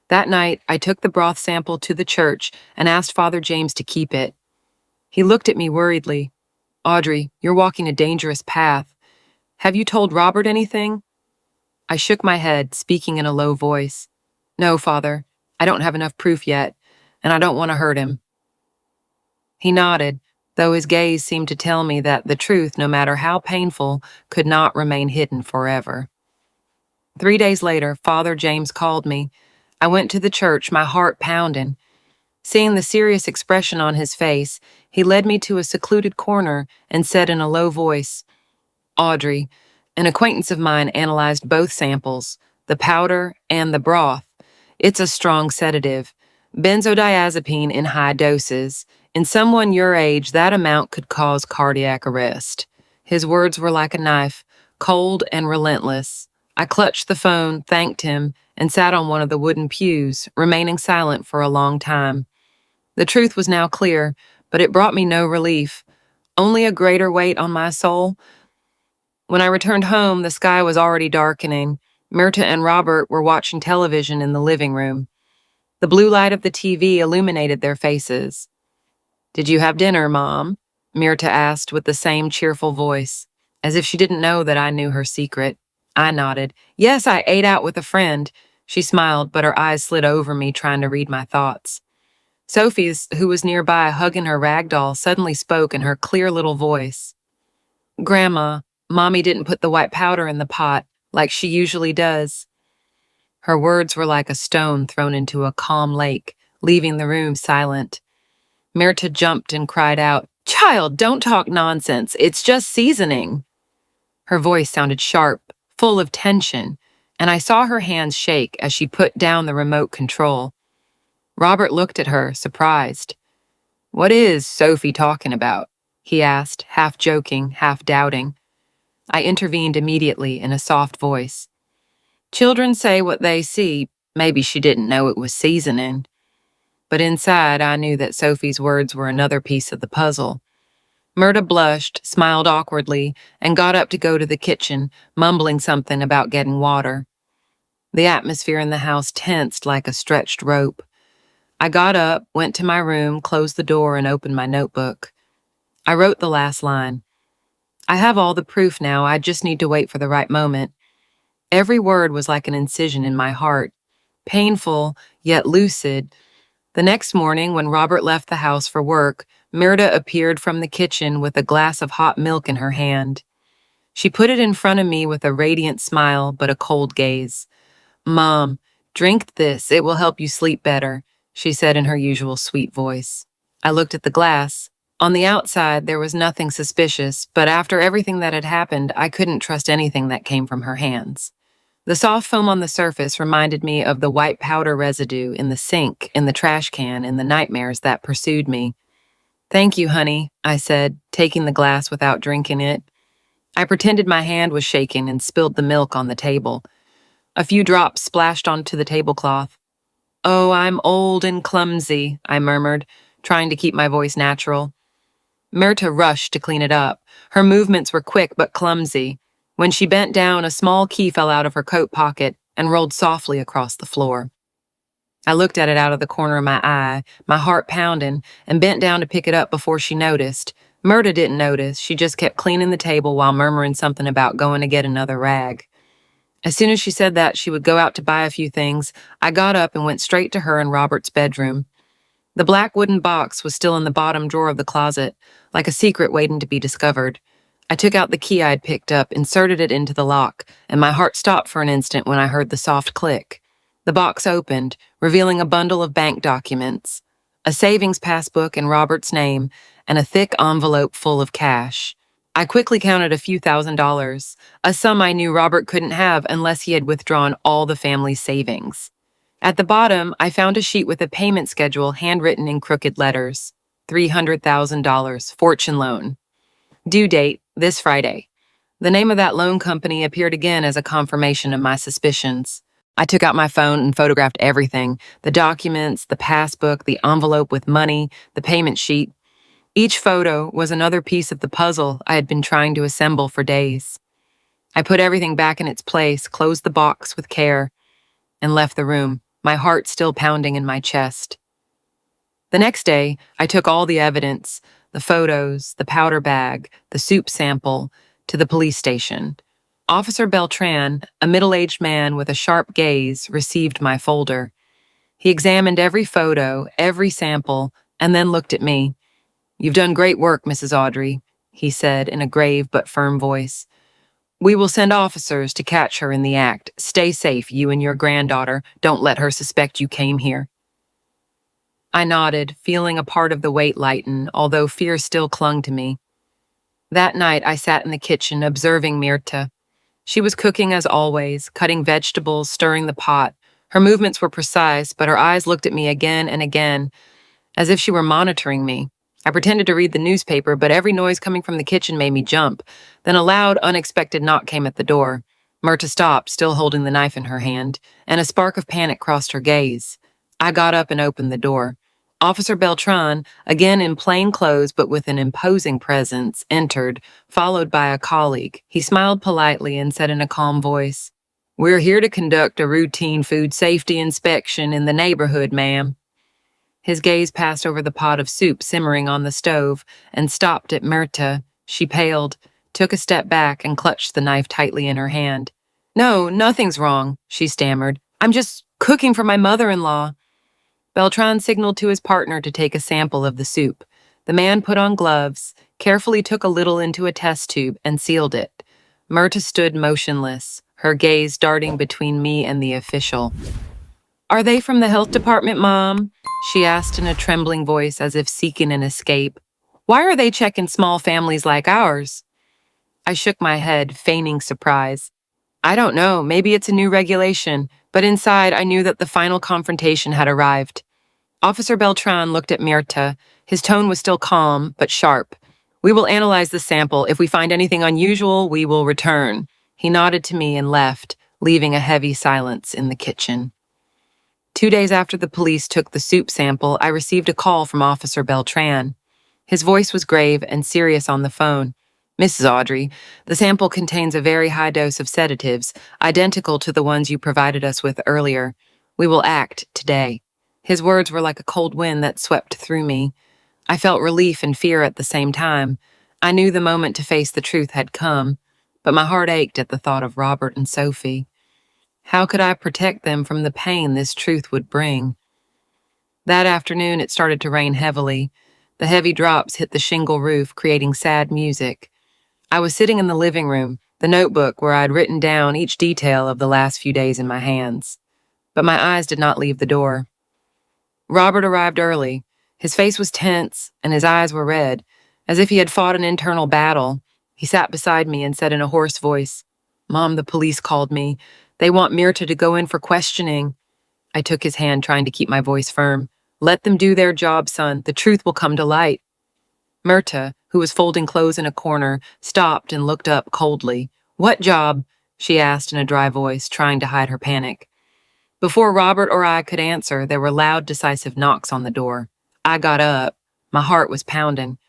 S1: That night, I took the broth sample to the church and asked Father James to keep it. He looked at me worriedly. Audrey, you're walking a dangerous path. Have you told Robert anything? I shook my head, speaking in a low voice. No, Father, I don't have enough proof yet, and I don't want to hurt him. He nodded, though his gaze seemed to tell me that the truth, no matter how painful, could not remain hidden forever. 3 days later, Father James called me. I went to the church, my heart pounding. Seeing the serious expression on his face, he led me to a secluded corner and said in a low voice, Audrey, an acquaintance of mine analyzed both samples, the powder and the broth. It's a strong sedative, benzodiazepine in high doses. In someone your age, that amount could cause cardiac arrest. His words were like a knife, cold and relentless. I clutched the phone, thanked him, and sat on one of the wooden pews, remaining silent for a long time. The truth was now clear, but it brought me no relief, only a greater weight on my soul. When I returned home, the sky was already darkening. Myrta and Robert were watching television in the living room. The blue light of the TV illuminated their faces. Did you have dinner, Mom? Myrta asked with the same cheerful voice, as if she didn't know that I knew her secret. I nodded. Yes, I ate out with a friend. She smiled, but her eyes slid over me, trying to read my thoughts. Sophie, who was nearby hugging her rag doll, suddenly spoke in her clear little voice. Grandma, Mommy didn't put the white powder in the pot, like she usually does. Her words were like a stone thrown into a calm lake, leaving the room silent. Myrta jumped and cried out, Child, don't talk nonsense. It's just seasoning. Her voice sounded sharp, full of tension, and I saw her hands shake as she put down the remote control. Robert looked at her, surprised. What is Sophie talking about? He asked, half joking, half doubting. I intervened immediately in a soft voice. Children say what they see. Maybe she didn't know it was seasoning. But inside, I knew that Sophie's words were another piece of the puzzle. Myrta blushed, smiled awkwardly, and got up to go to the kitchen, mumbling something about getting water. The atmosphere in the house tensed like a stretched rope. I got up, went to my room, closed the door, and opened my notebook. I wrote the last line. I have all the proof now, I just need to wait for the right moment. Every word was like an incision in my heart, painful, yet lucid. The next morning, when Robert left the house for work, Myrta appeared from the kitchen with a glass of hot milk in her hand. She put it in front of me with a radiant smile but a cold gaze. Mom, drink this, it will help you sleep better, she said in her usual sweet voice. I looked at the glass. On the outside, there was nothing suspicious, but after everything that had happened, I couldn't trust anything that came from her hands. The soft foam on the surface reminded me of the white powder residue in the sink, in the trash can, in the nightmares that pursued me. Thank you, honey, I said, taking the glass without drinking it. I pretended my hand was shaking and spilled the milk on the table. A few drops splashed onto the tablecloth. Oh, I'm old and clumsy, I murmured, trying to keep my voice natural. Myrta rushed to clean it up. Her movements were quick but clumsy. When she bent down, a small key fell out of her coat pocket and rolled softly across the floor. I looked at it out of the corner of my eye, my heart pounding, and bent down to pick it up before she noticed. Myrta didn't notice. She just kept cleaning the table while murmuring something about going to get another rag. As soon as she said that she would go out to buy a few things, I got up and went straight to her and Robert's bedroom. The black wooden box was still in the bottom drawer of the closet, like a secret waiting to be discovered. I took out the key I'd picked up, inserted it into the lock, and my heart stopped for an instant when I heard the soft click. The box opened, revealing a bundle of bank documents, a savings passbook in Robert's name, and a thick envelope full of cash. I quickly counted a few $1,000s, a sum I knew Robert couldn't have unless he had withdrawn all the family's savings. At the bottom, I found a sheet with a payment schedule handwritten in crooked letters. $300,000, fortune loan. Due date, this Friday. The name of that loan company appeared again as a confirmation of my suspicions. I took out my phone and photographed everything: the documents, the passbook, the envelope with money, the payment sheet. Each photo was another piece of the puzzle I had been trying to assemble for days. I put everything back in its place, closed the box with care, and left the room, my heart still pounding in my chest. The next day, I took all the evidence, the photos, the powder bag, the soup sample, to the police station. Officer Beltran, a middle-aged man with a sharp gaze, received my folder. He examined every photo, every sample, and then looked at me. "You've done great work, Mrs. Audrey," he said in a grave but firm voice. "We will send officers to catch her in the act. Stay safe, you and your granddaughter. Don't let her suspect you came here." I nodded, feeling a part of the weight lighten, although fear still clung to me. That night, I sat in the kitchen observing Mirta. She was cooking as always, cutting vegetables, stirring the pot. Her movements were precise, but her eyes looked at me again and again, as if she were monitoring me. I pretended to read the newspaper, but every noise coming from the kitchen made me jump. Then a loud, unexpected knock came at the door. Mirta stopped, still holding the knife in her hand, and a spark of panic crossed her gaze. I got up and opened the door. Officer Beltran, again in plain clothes but with an imposing presence, entered, followed by a colleague. He smiled politely and said in a calm voice, "We're here to conduct a routine food safety inspection in the neighborhood, ma'am." His gaze passed over the pot of soup simmering on the stove and stopped at Mirta. She paled, took a step back, and clutched the knife tightly in her hand. "No, nothing's wrong," she stammered. "I'm just cooking for my mother-in-law." Beltran signaled to his partner to take a sample of the soup. The man put on gloves, carefully took a little into a test tube, and sealed it. Mirta stood motionless, her gaze darting between me and the official. "Are they from the health department, Mom?" she asked in a trembling voice as if seeking an escape. "Why are they checking small families like ours?" I shook my head, feigning surprise. "I don't know, maybe it's a new regulation," but inside I knew that the final confrontation had arrived. Officer Beltran looked at Mirta. His tone was still calm, but sharp. "We will analyze the sample. If we find anything unusual, we will return." He nodded to me and left, leaving a heavy silence in the kitchen. 2 days after the police took the soup sample, I received a call from Officer Beltran. His voice was grave and serious on the phone. "Mrs. Audrey, the sample contains a very high dose of sedatives, identical to the ones you provided us with earlier. We will act today." His words were like a cold wind that swept through me. I felt relief and fear at the same time. I knew the moment to face the truth had come, but my heart ached at the thought of Robert and Sophie. How could I protect them from the pain this truth would bring? That afternoon, it started to rain heavily. The heavy drops hit the shingle roof, creating sad music. I was sitting in the living room, the notebook where I'd written down each detail of the last few days in my hands. But my eyes did not leave the door. Robert arrived early. His face was tense, and his eyes were red, as if he had fought an internal battle. He sat beside me and said in a hoarse voice, "Mom, the police called me. They want Mirta to go in for questioning." I took his hand, trying to keep my voice firm. "Let them do their job, son. The truth will come to light." Mirta, who was folding clothes in a corner, stopped and looked up coldly. "What job?" she asked in a dry voice, trying to hide her panic. Before Robert or I could answer, there were loud, decisive knocks on the door. I got up. My heart was pounding.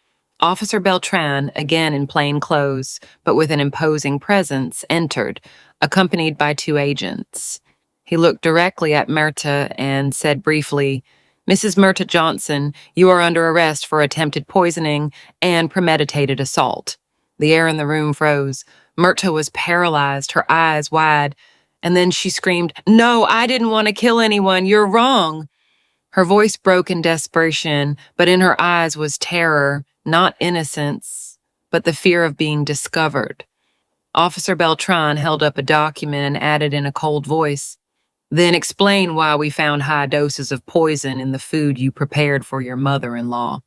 S1: Officer Beltran, again in plain clothes, but with an imposing presence, entered, accompanied by 2 agents. He looked directly at Mirta and said briefly, "Mrs. Mirta Johnson, you are under arrest for attempted poisoning and premeditated assault." The air in the room froze. Mirta was paralyzed, her eyes wide. And then she screamed, "No, I didn't want to kill anyone. You're wrong." Her voice broke in desperation, but in her eyes was terror, not innocence, but the fear of being discovered. Officer Beltran held up a document and added in a cold voice, "Then explain why we found high doses of poison in the food you prepared for your mother-in-law.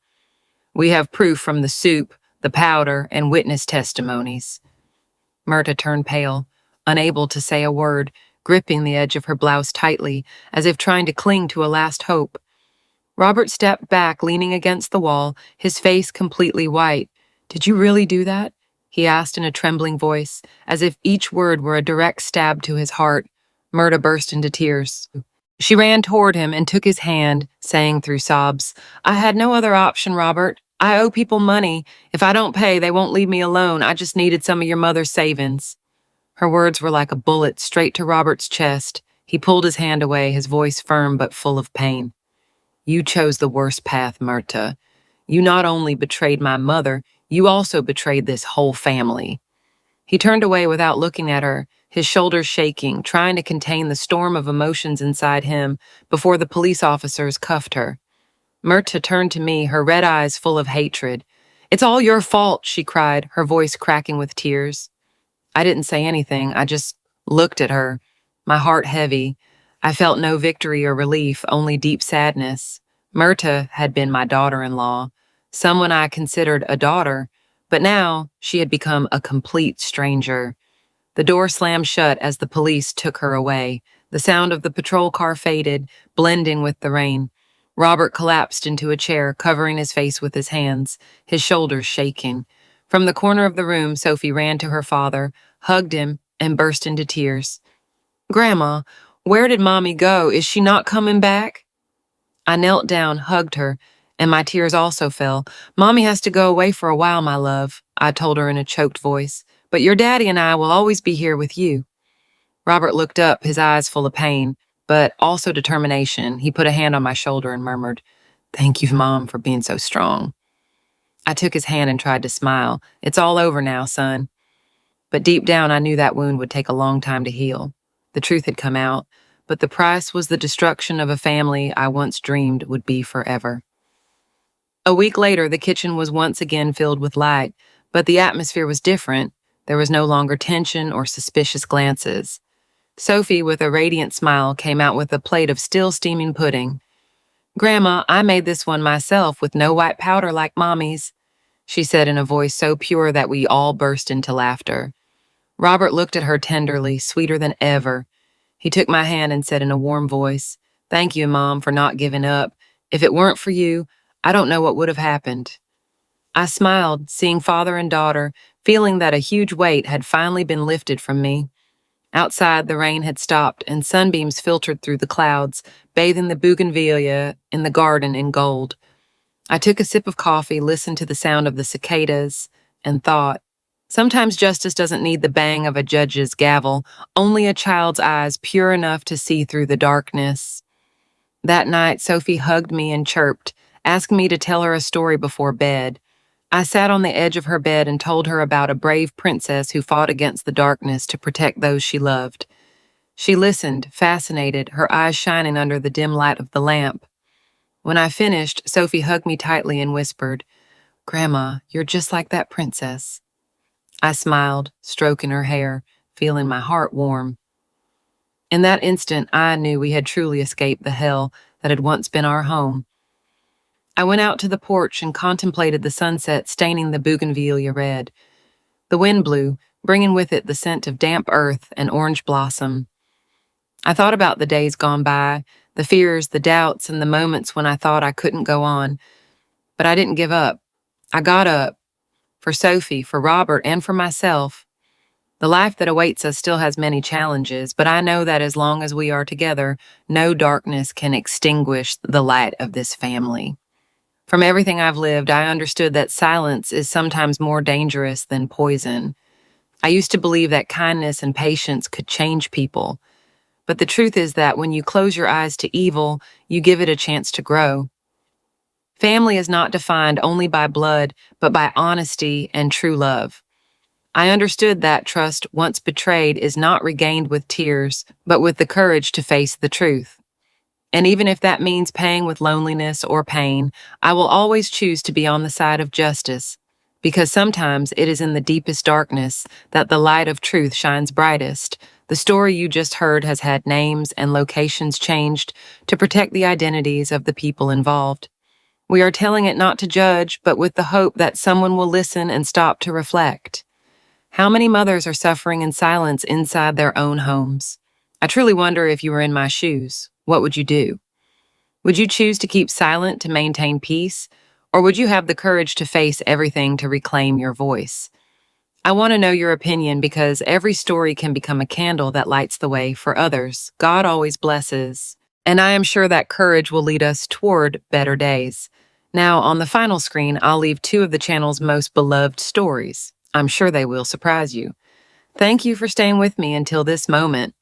S1: We have proof from the soup, the powder, and witness testimonies." Myrta turned pale, unable to say a word, gripping the edge of her blouse tightly, as if trying to cling to a last hope. Robert stepped back, leaning against the wall, his face completely white. "Did you really do that?" he asked in a trembling voice, as if each word were a direct stab to his heart. Myrta burst into tears. She ran toward him and took his hand, saying through sobs, "I had no other option, Robert. I owe people money. If I don't pay, they won't leave me alone. I just needed some of your mother's savings." Her words were like a bullet straight to Robert's chest. He pulled his hand away, his voice firm but full of pain. "You chose the worst path, Myrta. You not only betrayed my mother, you also betrayed this whole family." He turned away without looking at her, his shoulders shaking, trying to contain the storm of emotions inside him before the police officers cuffed her. Myrta turned to me, her red eyes full of hatred. "It's all your fault," she cried, her voice cracking with tears. I didn't say anything. I just looked at her, my heart heavy. I felt no victory or relief, only deep sadness. Myrta had been my daughter-in-law, someone I considered a daughter, but now she had become a complete stranger. The door slammed shut as the police took her away. The sound of the patrol car faded, blending with the rain. Robert collapsed into a chair, covering his face with his hands, his shoulders shaking. From the corner of the room, Sophie ran to her father, hugged him, and burst into tears. "Grandma, where did Mommy go? Is she not coming back?" I knelt down, hugged her, and my tears also fell. "Mommy has to go away for a while, my love," I told her in a choked voice. "But your daddy and I will always be here with you." Robert looked up, his eyes full of pain, but also determination. He put a hand on my shoulder and murmured, "Thank you, Mom, for being so strong." I took his hand and tried to smile. "It's all over now, son." But deep down, I knew that wound would take a long time to heal. The truth had come out, but the price was the destruction of a family I once dreamed would be forever. A week later, the kitchen was once again filled with light, but the atmosphere was different. There was no longer tension or suspicious glances. Sophie, with a radiant smile, came out with a plate of still steaming pudding. "Grandma, I made this one myself with no white powder like Mommy's," she said in a voice so pure that we all burst into laughter. Robert looked at her tenderly, sweeter than ever. He took my hand and said in a warm voice, "Thank you, Mom, for not giving up. If it weren't for you, I don't know what would have happened." I smiled, seeing father and daughter, feeling that a huge weight had finally been lifted from me. Outside, the rain had stopped, and sunbeams filtered through the clouds, bathing the bougainvillea in the garden in gold. I took a sip of coffee, listened to the sound of the cicadas, and thought, sometimes justice doesn't need the bang of a judge's gavel, only a child's eyes pure enough to see through the darkness. That night, Sophie hugged me and chirped, asking me to tell her a story before bed. I sat on the edge of her bed and told her about a brave princess who fought against the darkness to protect those she loved. She listened, fascinated, her eyes shining under the dim light of the lamp. When I finished, Sophie hugged me tightly and whispered, "Grandma, you're just like that princess." I smiled, stroking her hair, feeling my heart warm. In that instant, I knew we had truly escaped the hell that had once been our home. I went out to the porch and contemplated the sunset staining the bougainvillea red. The wind blew, bringing with it the scent of damp earth and orange blossom. I thought about the days gone by, the fears, the doubts, and the moments when I thought I couldn't go on. But I didn't give up. I got up. For Sophie, for Robert, and for myself. The life that awaits us still has many challenges, but I know that as long as we are together, no darkness can extinguish the light of this family. From everything I've lived, I understood that silence is sometimes more dangerous than poison. I used to believe that kindness and patience could change people. But the truth is that when you close your eyes to evil, you give it a chance to grow. Family is not defined only by blood, but by honesty and true love. I understood that trust, once betrayed, is not regained with tears, but with the courage to face the truth. And even if that means paying with loneliness or pain, I will always choose to be on the side of justice, because sometimes it is in the deepest darkness that the light of truth shines brightest. The story you just heard has had names and locations changed to protect the identities of the people involved. We are telling it not to judge, but with the hope that someone will listen and stop to reflect. How many mothers are suffering in silence inside their own homes? I truly wonder, if you were in my shoes, what would you do? Would you choose to keep silent to maintain peace, or would you have the courage to face everything to reclaim your voice? I want to know your opinion, because every story can become a candle that lights the way for others. God always blesses, and I am sure that courage will lead us toward better days. Now, on the final screen, I'll leave two of the channel's most beloved stories. I'm sure they will surprise you. Thank you for staying with me until this moment.